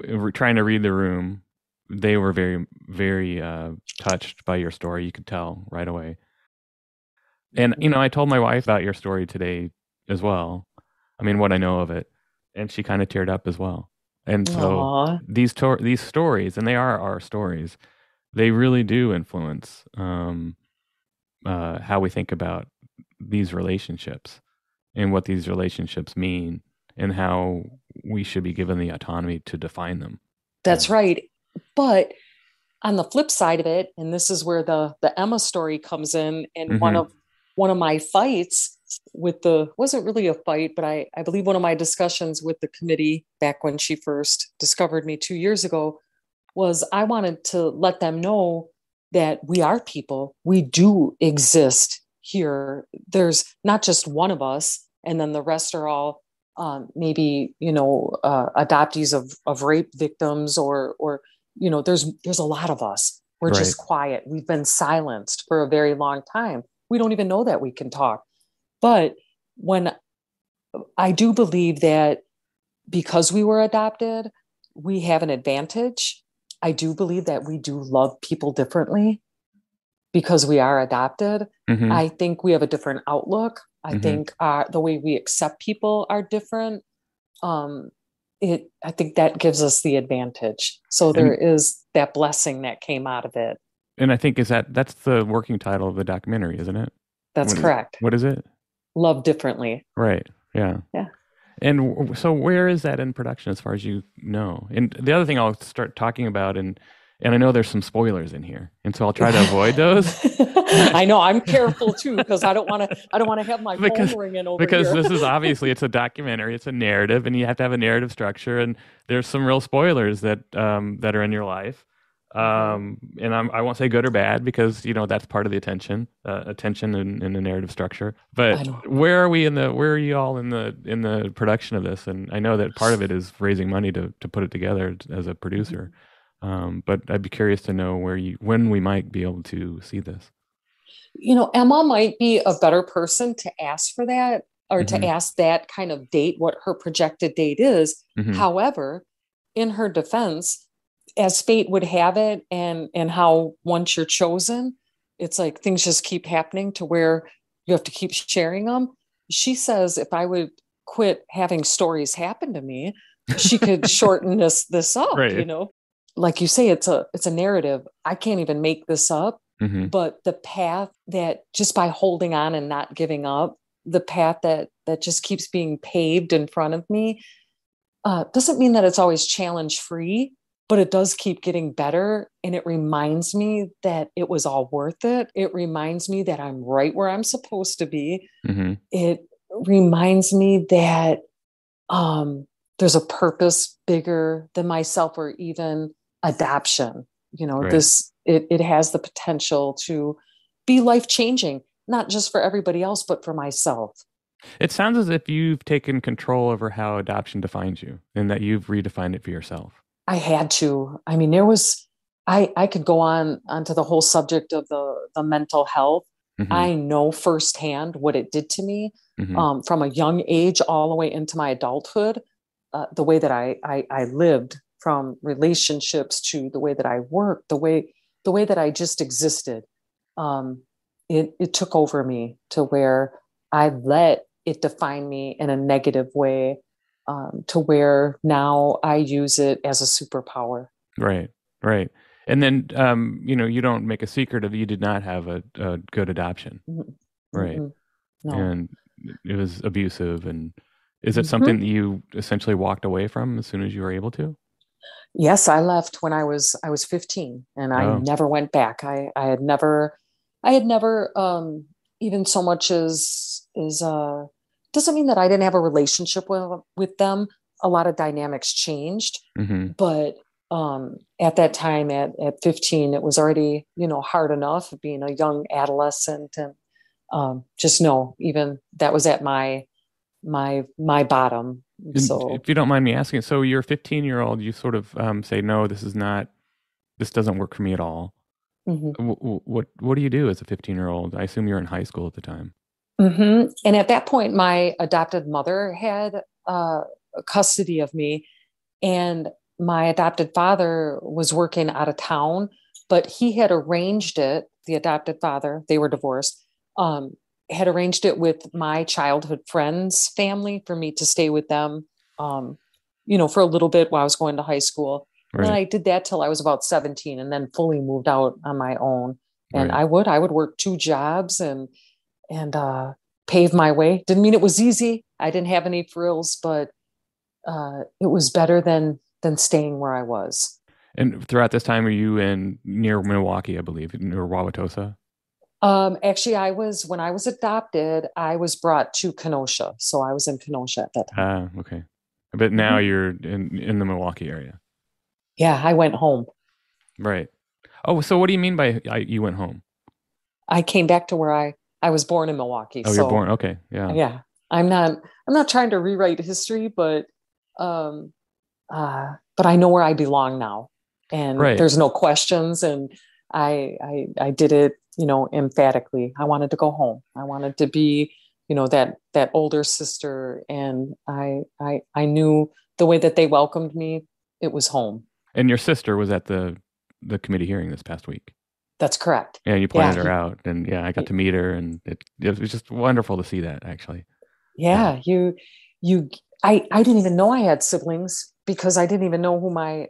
we're trying to read the room. they were very, very touched by your story. You could tell right away. And, I told my wife about your story today as well. I mean, what I know of it. And she kind of teared up as well. And so Aww. these stories, and they are our stories, they really do influence how we think about these relationships and what these relationships mean and how we should be given the autonomy to define them. That's right. But on the flip side of it, and this is where the Emma story comes in, and one of my fights with wasn't really a fight, but I believe one of my discussions with the committee back when she first discovered me 2 years ago was I wanted to let them know that we are people. We do exist here. There's not just one of us, and then the rest are all maybe, adoptees of rape victims or there's a lot of us. We're Right. just quiet. We've been silenced for a very long time. We don't even know that we can talk. But when I do believe that because we were adopted, we have an advantage. I do believe that we do love people differently because we are adopted. Mm-hmm. I think we have a different outlook. I Mm-hmm. think the way we accept people are different. I think that gives us the advantage. So there is that blessing that came out of it. And I think that's the working title of the documentary, isn't it? That's correct. What is it? Love Differently. Right. Yeah. Yeah. And so where is that in production as far as you know? And the other thing I'll start talking about, and I know there's some spoilers in here, and so I'll try to avoid those. I know I'm careful too, because I don't want to have my phone ringing over because here. This is obviously, it's a documentary, it's a narrative, and you have to have a narrative structure, and there's some real spoilers that are in your life. And I won't say good or bad because that's part of the attention in the narrative structure. But where are you all in the production of this? And I know that part of it is raising money to put it together as a producer. But I'd be curious to know when we might be able to see this. Emma might be a better person to ask for that, or Mm-hmm. to ask that kind of date, what her projected date is. Mm-hmm. However, in her defense, as fate would have it, and how once you're chosen, it's like things just keep happening to where you have to keep sharing them. She says if I would quit having stories happen to me, she could shorten this up. Right. Like you say, it's a narrative. I can't even make this up. Mm-hmm. But the path that just by holding on and not giving up, the path that just keeps being paved in front of me, doesn't mean that it's always challenge free, but it does keep getting better. And it reminds me that it was all worth it. It reminds me that I'm right where I'm supposed to be. Mm-hmm. It reminds me that there's a purpose bigger than myself or even adoption. Right. It has the potential to be life-changing, not just for everybody else, but for myself. It sounds as if you've taken control over how adoption defines you and that you've redefined it for yourself. I had to. I mean, I could go onto the whole subject of the mental health. Mm-hmm. I know firsthand what it did to me, mm-hmm. From a young age all the way into my adulthood, the way that I lived, from relationships to the way that I worked, the way that I just existed. It took over me to where I let it define me in a negative way, to where now I use it as a superpower. Right. And then, you don't make a secret of you did not have a good adoption. Mm-hmm. Right. Mm-hmm. No. And it was abusive. And is it something that you essentially walked away from as soon as you were able to? Yes, I left when I was 15, and I never went back. I had never even so much as doesn't mean that I didn't have a relationship with them. A lot of dynamics changed, mm-hmm. but at that time at 15, it was already hard enough being a young adolescent, and just know even that was at my bottom. So if you don't mind me asking, so you're a 15-year-old, you sort of say, no, this doesn't work for me at all. Mm-hmm. What do you do as a 15-year-old? I assume you're in high school at the time. Mm-hmm. And at that point, my adopted mother had custody of me. And my adopted father was working out of town, but he had arranged it, the adopted father, they were divorced, had arranged it with my childhood friend's family for me to stay with them, for a little bit while I was going to high school. Right. And I did that till I was about 17 and then fully moved out on my own. And right. I would work 2 jobs and pave my way. Didn't mean it was easy. I didn't have any frills, but it was better than staying where I was. And throughout this time, were you near Milwaukee, I believe, near Wauwatosa? Actually, when I was adopted, I was brought to Kenosha. So I was in Kenosha at that time. Okay. But now you're in the Milwaukee area. Yeah, I went home. Right. Oh, so what do you mean by you went home? I came back to where I was born in Milwaukee. Oh, you're born. Okay. Yeah. Yeah. I'm not trying to rewrite history, but I know where I belong now, and right. There's no questions. And I did it, emphatically. I wanted to go home. I wanted to be, that older sister. And I knew the way that they welcomed me, it was home. And your sister was at the committee hearing this past week. That's correct. Yeah, you pointed her out, and I got to meet her, and it was just wonderful to see that, actually. Yeah, I didn't even know I had siblings because I didn't even know who my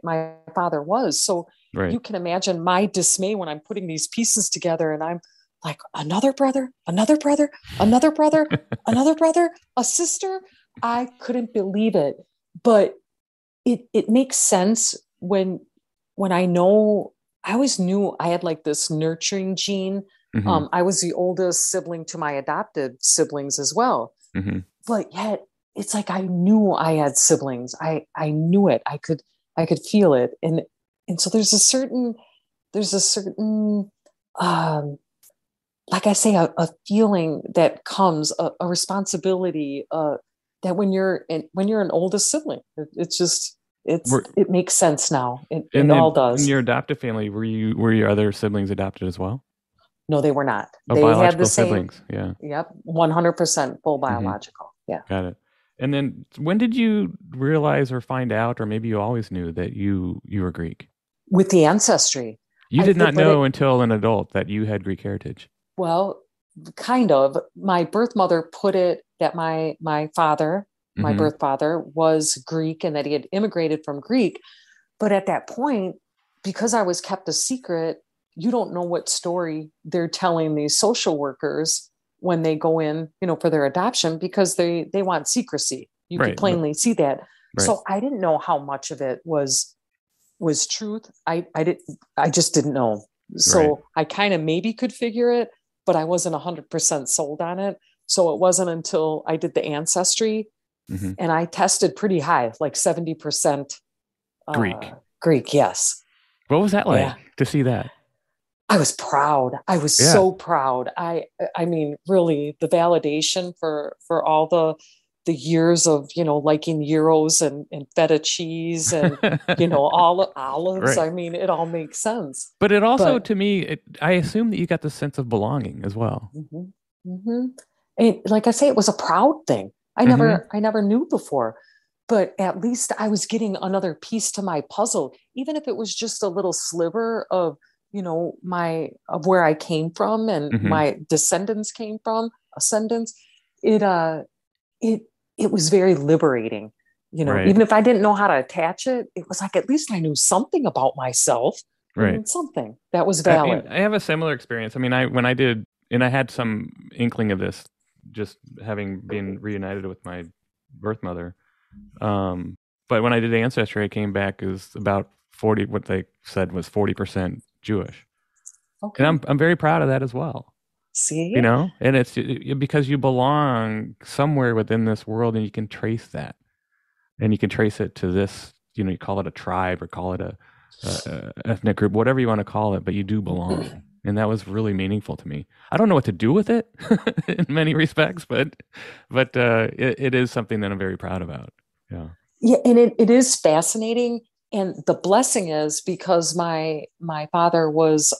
father was. So right. You can imagine my dismay when I'm putting these pieces together, and I'm like, another brother, another brother, another brother, another brother, a sister. I couldn't believe it, but it makes sense when I know. I always knew I had like this nurturing gene. Mm-hmm. I was the oldest sibling to my adopted siblings as well. Mm-hmm. But yet it's like I knew I had siblings. I knew it. I could feel it. And so there's a certain like I say, a feeling that comes, a responsibility that when you're an oldest sibling, it makes sense now. It all does. In your adoptive family, were your other siblings adopted as well? No, they were not. Oh, they had the same siblings. Yeah. Yep. 100% full biological. Mm-hmm. Yeah. Got it. And then when did you realize or find out, or maybe you always knew that you were Greek? With the ancestry. You did not know until an adult that you had Greek heritage. Well, kind of. My birth mother put it that my father, my mm-hmm. birth father, was Greek and that he had immigrated from Greek. But at that point, because I was kept a secret, you don't know what story they're telling these social workers when they go in, for their adoption, because they want secrecy. You right. could plainly see that. Right. So I didn't know how much of it was truth. I just didn't know. So right. I kind of maybe could figure it, but I wasn't 100% sold on it. So it wasn't until I did the ancestry mm-hmm. and I tested pretty high, like 70% Greek. Yes. What was that like to see that? I was proud. I was so proud. I mean, really, the validation for all the years of, liking gyros and feta cheese and, all olives. Right. I mean, it all makes sense. But it also, to me, I assume that you got the sense of belonging as well. Mm-hmm. Mm-hmm. And like I say, it was a proud thing. I never knew before, but at least I was getting another piece to my puzzle, even if it was just a little sliver of, of where I came from and mm-hmm. my descendants came from, ascendants. It was very liberating, right. Even if I didn't know how to attach it, it was like, at least I knew something about myself, right. Something that was valid. I have a similar experience. I mean, when I did, and I had some inkling of this, just having been reunited with my birth mother. But when I did the ancestry, I came back as about 40, what they said was 40% Jewish. Okay. And I'm very proud of that as well. See? And it's because you belong somewhere within this world and you can trace that. And you can trace it to this, you call it a tribe or call it a ethnic group, whatever you want to call it, but you do belong. And that was really meaningful to me. I don't know what to do with it in many respects, but it is something that I'm very proud about. Yeah. Yeah. And it is fascinating. And the blessing is because my father was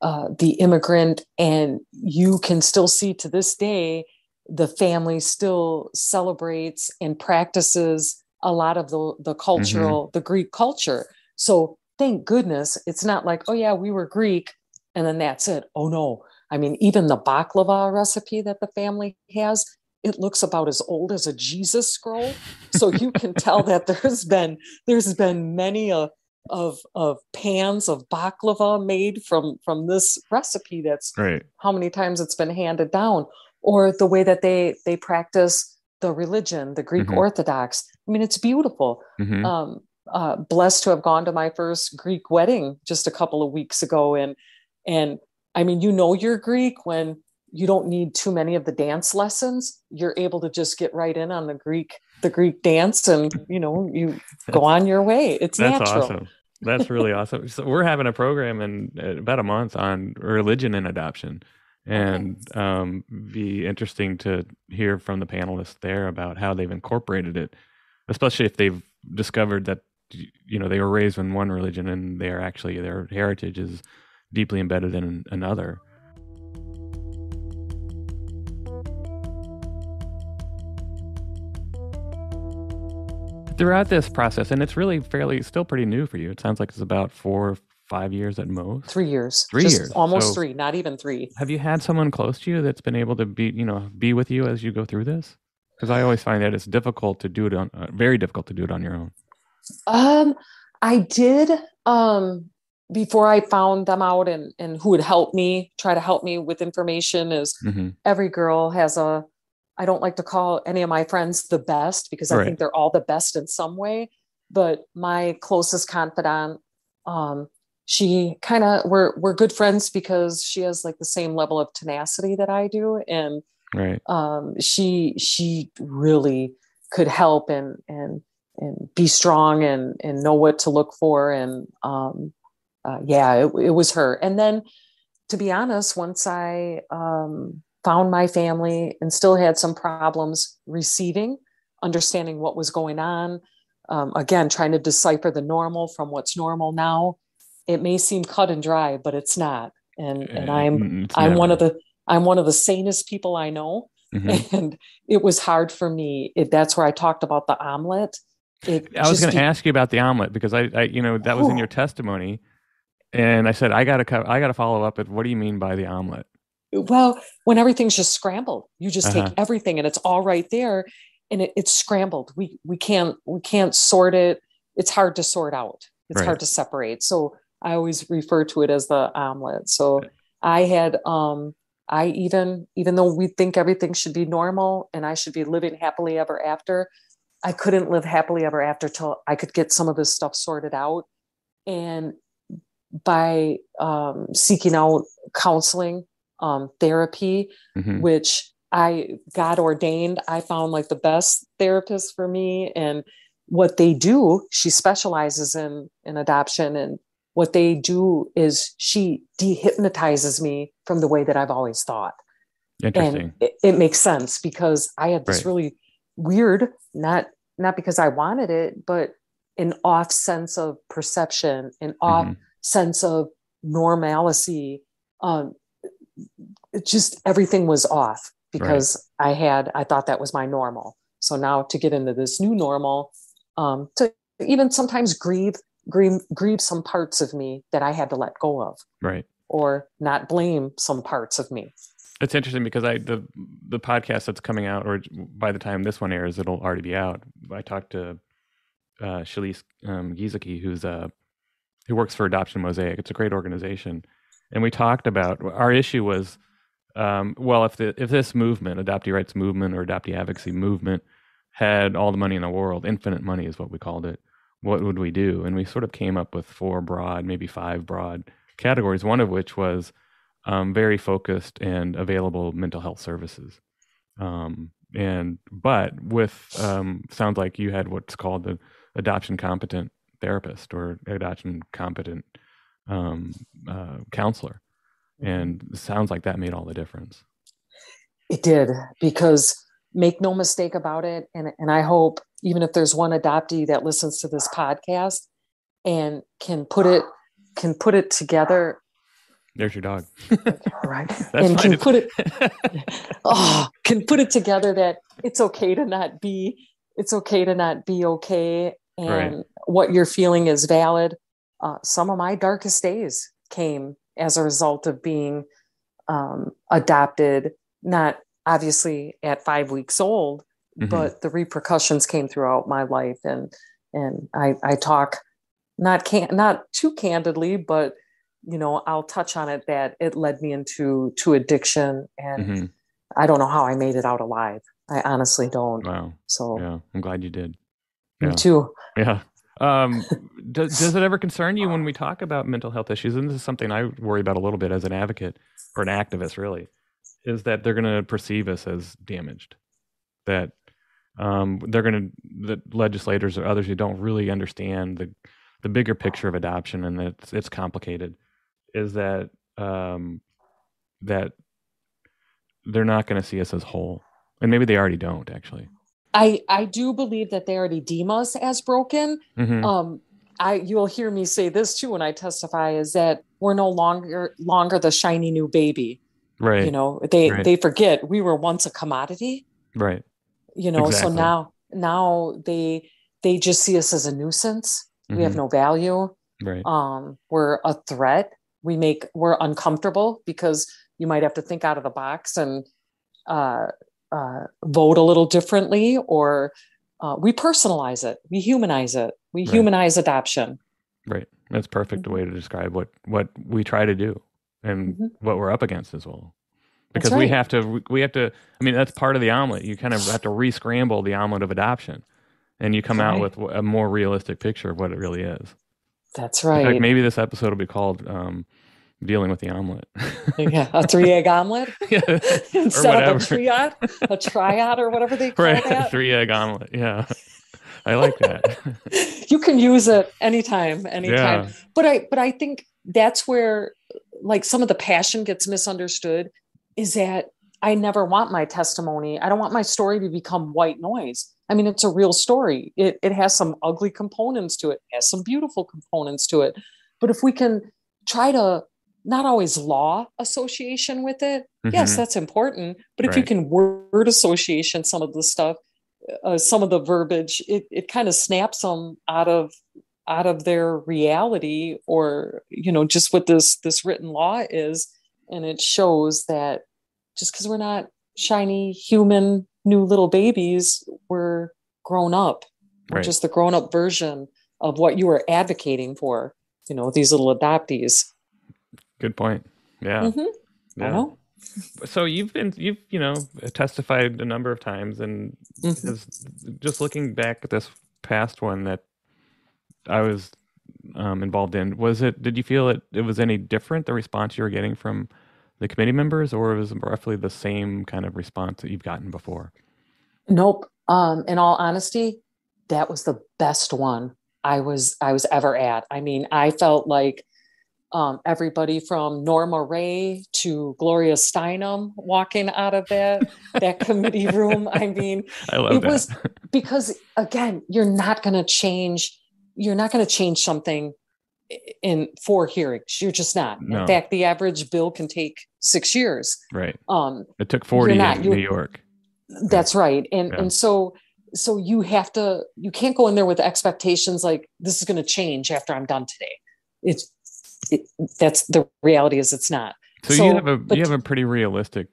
the immigrant, and you can still see to this day, the family still celebrates and practices a lot of the cultural, the Greek culture. So thank goodness it's not like, oh yeah, we were Greek and then that's it. Oh no. I mean, even the baklava recipe that the family has, it looks about as old as a Jesus scroll. So you can tell that there's been many of pans of baklava made from this recipe. That's Right. how many times it's been handed down, or the way that they practice the religion, the Greek Orthodox. I mean, it's beautiful. Blessed to have gone to my first Greek wedding just a couple of weeks ago. And I mean, you're Greek when you don't need too many of the dance lessons. You're able to just get right in on the Greek dance, and you go on your way. It's That's natural. awesome. That's really awesome. So we're having a program in about a month on religion and adoption, and be interesting to hear from the panelists there about how they've incorporated it, especially if they've discovered that they were raised in one religion and their heritage is deeply embedded in another. Throughout this process, and it's really still pretty new for you. It sounds like it's about 4 or 5 years at most. 3 years. 3 years. Almost So, 3, not even 3. have you had someone close to you that's been able to be with you as you go through this? Because I always find that it's difficult to do it very difficult to do it on your own. I did, before I found them out, and who would try to help me with information is every girl has I don't like to call any of my friends the best, because I think they're all the best in some way. But my closest confidant, she kind of, we're good friends because she has like the same level of tenacity that I do. And she really could help and be strong and know what to look for. And it was her. And then, to be honest, once I found my family and still had some problems understanding what was going on, again, trying to decipher the normal from what's normal now. It may seem cut and dry, but it's not. And I'm one of the sanest people I know. And it was hard for me. That's where I talked about the omelet. I was going to ask you about the omelet, because I that was in your testimony, and I said I got to follow up with, what do you mean by the omelet? Well, when everything's just scrambled, you just take everything and it's all right there, and it's scrambled. We can't sort it. It's hard to sort out. It's hard to separate. So I always refer to it as the omelet. So I had, even though we think everything should be normal and I should be living happily ever after, I couldn't live happily ever after till I could get some of this stuff sorted out. And by seeking out counseling, therapy, which I got ordained, I found like the best therapist for me. And what they do, she specializes in adoption, and what they do is she dehypnotizes me from the way that I've always thought. Interesting. And it makes sense, because I had this really weird, not because I wanted it, but an off sense of perception, an off sense of normalcy. Just everything was off, because I thought that was my normal. So now to get into this new normal, to even sometimes grieve some parts of me that I had to let go of, or not blame some parts of me. It's interesting, because the podcast that's coming out, or by the time this one airs, it'll already be out. I talked to Shalise Giesecke, who works for Adoption Mosaic. It's a great organization, and we talked about, our issue was, if this movement, adoptee rights movement or adoptee advocacy movement, had all the money in the world, infinite money is what we called it, what would we do? And we sort of came up with 4 broad, maybe 5 broad categories, one of which was very focused and available mental health services. But sounds like you had what's called the adoption competent therapist or adoption competent counselor. And it sounds like that made all the difference. It did, because make no mistake about it. And I hope, even if there's one adoptee that listens to this podcast and can put it together. There's your dog. Right. And can put it together that it's okay to not be it's okay to not be okay, and Right. what you're feeling is valid. Some of my darkest days came as a result of being adopted, not obviously at 5 weeks old, Mm-hmm. but the repercussions came throughout my life. And I talk not too candidly, but I'll touch on it, that it led me into addiction, and Mm-hmm. I don't know how I made it out alive. I honestly don't. Wow. So Yeah. I'm glad you did. me Yeah. too. Yeah. Does it ever concern you when we talk about mental health issues? And this is something I worry about a little bit as an advocate or an activist, really, is that they're going to perceive us as damaged. That the legislators or others who don't really understand the bigger picture of adoption, and that it's complicated, is that that they're not going to see us as whole, and maybe they already don't actually. I do believe that they already deem us as broken. Mm-hmm. You'll hear me say this too when I testify, is that we're no longer the shiny new baby. Right. Right. They forget we were once a commodity. Right. So Exactly. now they just see us as a nuisance. We have Mm-hmm. no value. Right. We're a threat. We're uncomfortable because you might have to think out of the box and vote a little differently, or we personalize it, we humanize it, we Right. humanize adoption. Right. That's a perfect Mm-hmm. way to describe what we try to do, and Mm-hmm. what we're up against as well. Because That's right. we have to, I mean, that's part of the omelet. You kind of have to re-scramble the omelet of adoption, and you come out Right. with a more realistic picture of what it really is. That's In fact, right. maybe this episode will be called Dealing with the Omelet. Yeah, a 3-egg omelet Yeah, or instead of whatever. a triad, or whatever they call Right, that. 3-egg omelet. Yeah, I like that. You can use it anytime. Yeah, But I think that's where, like, some of the passion gets misunderstood, is that I never want my testimony, I don't want my story to become white noise. I mean, it's a real story. It has some ugly components to it, has some beautiful components to it. But if we can try to not always law association with it, yes, mm-hmm. that's important. But if you Right. can word association some of the stuff, some of the verbiage, it kind of snaps them out of their reality, or just what this written law is. And it shows that just because we're not shiny human new little babies, we're grown up. We're Right. just the grown up version of what you were advocating for, these little adoptees. Good point. Yeah. Mm-hmm. Yeah. I know. So you've testified a number of times, and Mm-hmm. just looking back at this past one that I was involved in, did you feel it was any different, the response you were getting from the committee members, or was it roughly the same kind of response that you've gotten before? Nope. In all honesty, that was the best one I was ever at. I mean, I felt like everybody from Norma Ray to Gloria Steinem walking out of that committee room. I mean, I love it that. was because, again, you're not going to change something in 4 hearings. You're just not. No. In fact, the average bill can take 6 years. Right. It took 40 in New York. That's right. Yeah. And so you can't go in there with expectations like this is going to change after I'm done today. That's the reality, is it's not. So you have a pretty realistic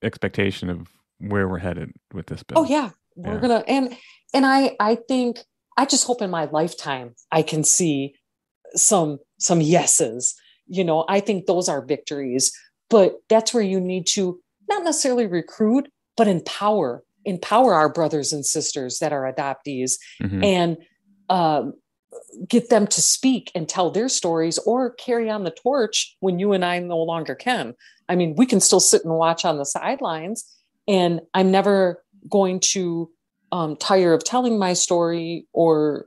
expectation of where we're headed with this bill. Oh yeah. We're gonna, and I think, I just hope in my lifetime I can see some yeses. I think those are victories, but that's where you need to not necessarily recruit, but empower our brothers and sisters that are adoptees, mm-hmm. and get them to speak and tell their stories, or carry on the torch when you and I no longer can. I mean, we can still sit and watch on the sidelines, and I'm never going to tire of telling my story or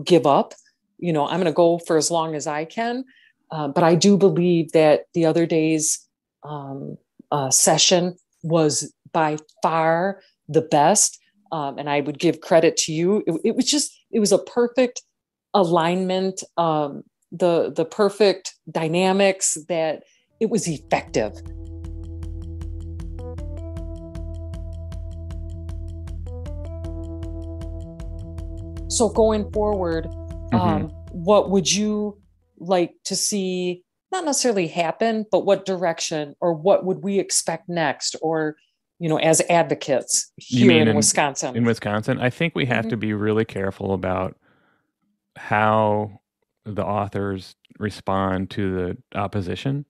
give up. I'm going to go for as long as I can. But I do believe that the other day's session was by far the best. And I would give credit to you. It was a perfect alignment, the perfect dynamics, that it was effective. So going forward, what would you like to see, not necessarily happen, but what direction or what would we expect next? Or, as advocates here in Wisconsin? In Wisconsin, I think we have to be really careful about how the authors respond to the opposition.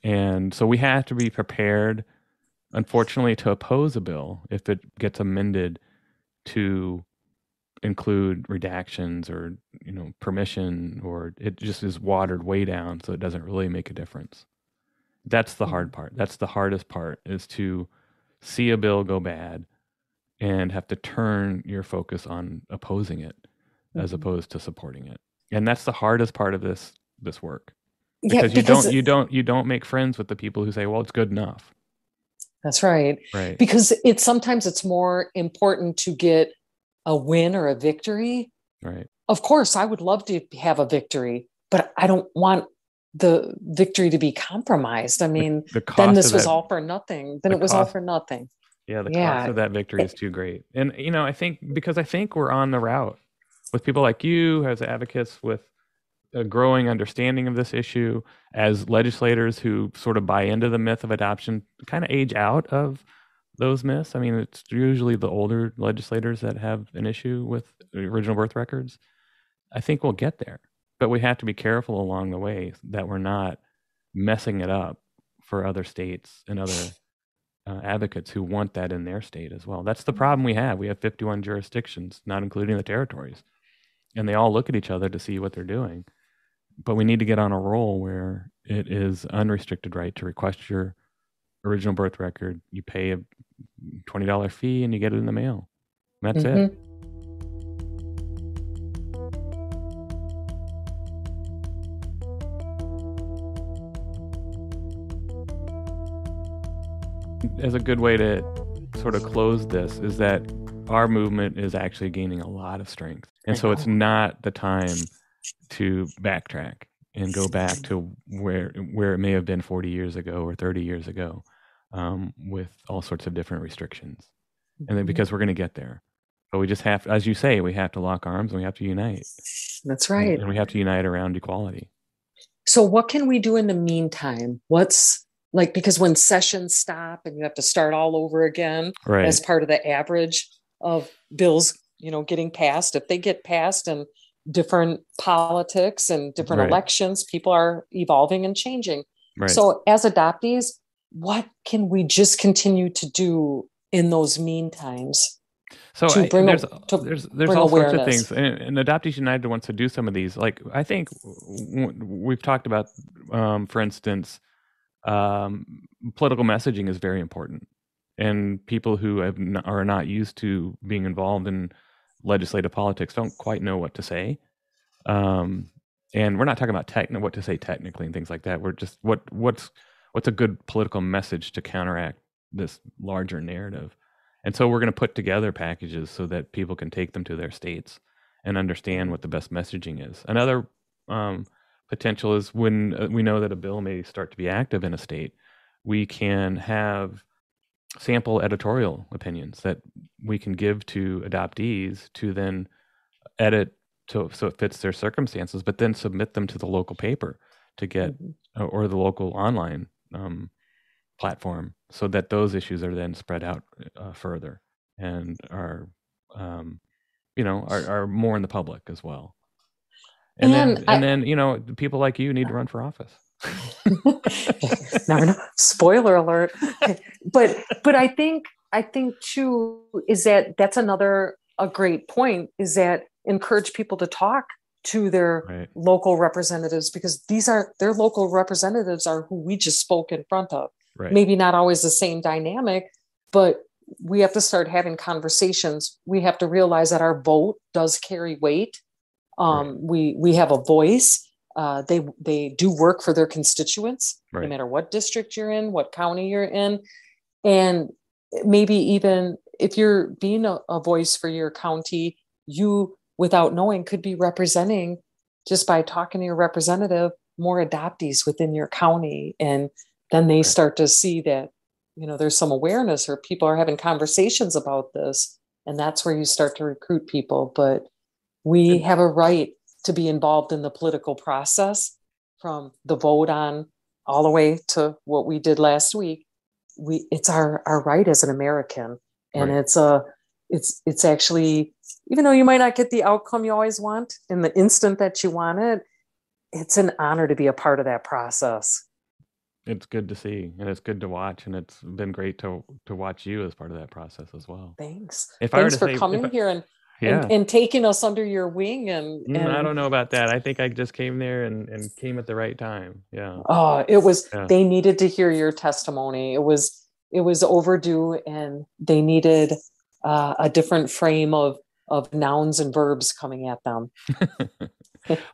And so we have to be prepared, unfortunately, to oppose a bill if it gets amended to include redactions or, permission, or it just is watered way down so it doesn't really make a difference. That's the hard part. That's the hardest part, is to see a bill go bad and have to turn your focus on opposing it as opposed to supporting it. And that's the hardest part of this work. Because you don't make friends with the people who say, well, it's good enough. That's right. Right. Because sometimes it's more important to get a win or a victory. Right. Of course, I would love to have a victory, but I don't want the victory to be compromised. I mean, then this was all for nothing. Then it was all for nothing. Yeah, the cost of that victory is too great. And, I think we're on the route with people like you as advocates with a growing understanding of this issue, as legislators who sort of buy into the myth of adoption kind of age out of those myths. I mean, it's usually the older legislators that have an issue with original birth records. I think we'll get there, but we have to be careful along the way that we're not messing it up for other states and other advocates who want that in their state as well. That's the problem we have. We have 51 jurisdictions, not including the territories, and they all look at each other to see what they're doing. But we need to get on a roll where it is unrestricted right to request your original birth record. You pay a $20 fee and you get it in the mail. That's it. As a good way to sort of close this is that our movement is actually gaining a lot of strength. And so it's not the time to backtrack and go back to where it may have been 40 years ago or 30 years ago, with all sorts of different restrictions. And then because we're going to get there. But we just have, as you say, we have to lock arms and we have to unite. That's right. And we have to unite around equality. So what can we do in the meantime? Because when sessions stop and you have to start all over again, as part of the average of bills, getting passed, if they get passed and different politics and different elections, people are evolving and changing. Right. So as adoptees, what can we just continue to do in those meantimes? So there's all sorts of things, and Adoptees United wants to do some of these. Like, I think we've talked about, for instance, political messaging is very important, and people who are not used to being involved in legislative politics don't quite know what to say. And we're not talking about what to say technically and things like that. We're just what's a good political message to counteract this larger narrative. And so we're going to put together packages so that people can take them to their states and understand what the best messaging is. Another potential is when we know that a bill may start to be active in a state, we can have sample editorial opinions that we can give to adoptees to then edit so it fits their circumstances, but then submit them to the local paper to get, or the local online platform, so that those issues are then spread out further and are more in the public as well. And then people like you need to run for office. Never know. Spoiler alert. But I think too is that's a great point, is that encourage people to talk to their local representatives, because their local representatives are who we just spoke in front of. Right. Maybe not always the same dynamic, but we have to start having conversations. We have to realize that our vote does carry weight. We have a voice. They do work for their constituents, no matter what district you're in, what county you're in. And maybe even if you're being a voice for your county, you, without knowing, could be representing, just by talking to your representative, more adoptees within your county. And then they start to see that, there's some awareness, or people are having conversations about this. And that's where you start to recruit people. But We have a right to be involved in the political process, from the vote on all the way to what we did last week. It's our right as an American. And Right. it's actually, even though you might not get the outcome you always want in the instant that you want it, it's an honor to be a part of that process. It's good to see, and it's good to watch, and it's been great to watch you as part of that process as well. Thanks. If I were Thanks to for say, coming here and yeah, and taking us under your wing and I don't know about that. I think I just came there and came at the right time. Yeah. it was, Yeah. they needed to hear your testimony. It was overdue, and they needed a different frame of nouns and verbs coming at them.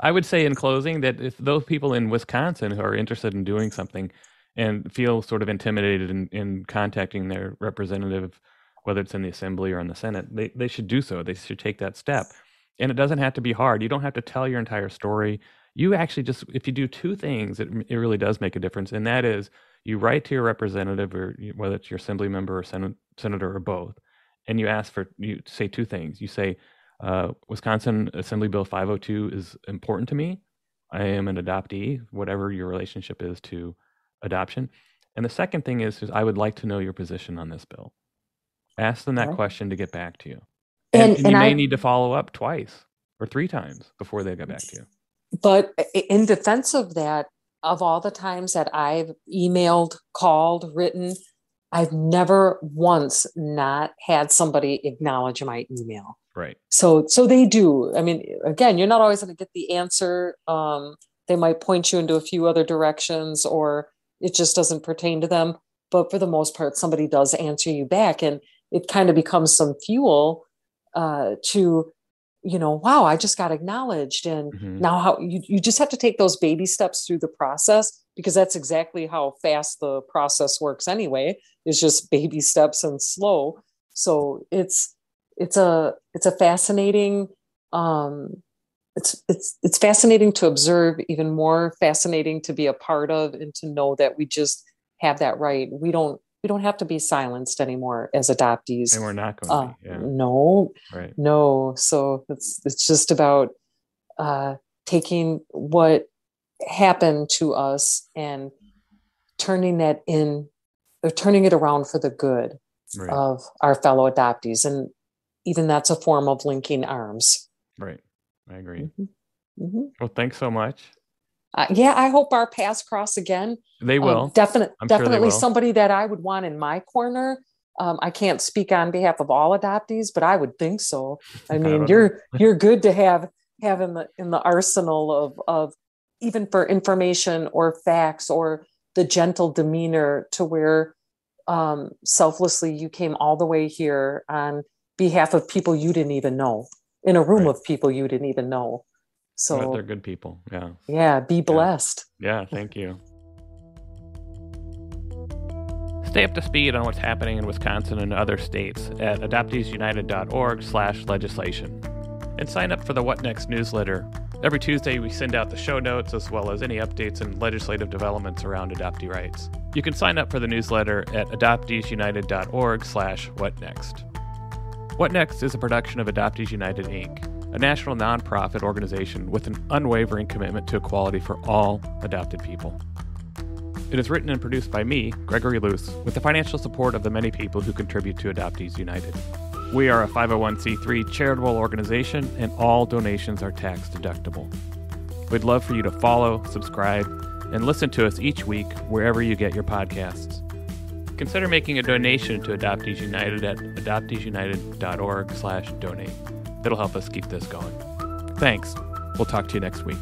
I would say in closing that if those people in Wisconsin who are interested in doing something and feel sort of intimidated in contacting their representative, whether it's in the assembly or in the Senate, they should do so. They should take that step. And it doesn't have to be hard. You don't have to tell your entire story. You actually just, if you do two things, it really does make a difference. And that is, you write to your representative, or whether it's your assembly member or senator or both, and you say two things. You say, Wisconsin Assembly Bill 502 is important to me. I am an adoptee, whatever your relationship is to adoption. And the second thing is I would like to know your position on this bill. Ask them that question to get back to you. And you may need to follow up twice or three times before they get back to you. But in defense of that, of all the times that I've emailed, called, written, I've never once not had somebody acknowledge my email. Right. So they do. I mean, again, you're not always going to get the answer. They might point you into a few other directions, or it just doesn't pertain to them. But for the most part, somebody does answer you back, and it kind of becomes some fuel to, wow, I just got acknowledged. And now how you just have to take those baby steps through the process, because that's exactly how fast the process works anyway. It's just baby steps and slow. So it's a fascinating, it's fascinating to observe, even more fascinating to be a part of, and to know that we just have that right. We don't have to be silenced anymore as adoptees. And we're not going to be. Yeah. No, right. No. So it's just about taking what happened to us and turning it around for the good of our fellow adoptees. And even that's a form of linking arms. Right. I agree. Well, thanks so much. I hope our paths cross again. They will. Definitely sure they will. Somebody that I would want in my corner. I can't speak on behalf of all adoptees, but I would think so. I mean, you're good to have in the arsenal of even for information or facts, or the gentle demeanor to where selflessly you came all the way here on behalf of people you didn't even know, in a room of people you didn't even know. So but they're good people. Yeah. Yeah. Be blessed. Yeah. Thank you. Stay up to speed on what's happening in Wisconsin and other states at adopteesunited.org/legislation. And sign up for the What Next newsletter. Every Tuesday, we send out the show notes as well as any updates and legislative developments around adoptee rights. You can sign up for the newsletter at adopteesunited.org/whatnext. What Next is a production of Adoptees United, Inc., a national nonprofit organization with an unwavering commitment to equality for all adopted people. It is written and produced by me, Gregory Luce, with the financial support of the many people who contribute to Adoptees United. We are a 501c3 charitable organization, and all donations are tax deductible. We'd love for you to follow, subscribe, and listen to us each week wherever you get your podcasts. Consider making a donation to Adoptees United at adopteesunited.org/donate. It'll help us keep this going. Thanks. We'll talk to you next week.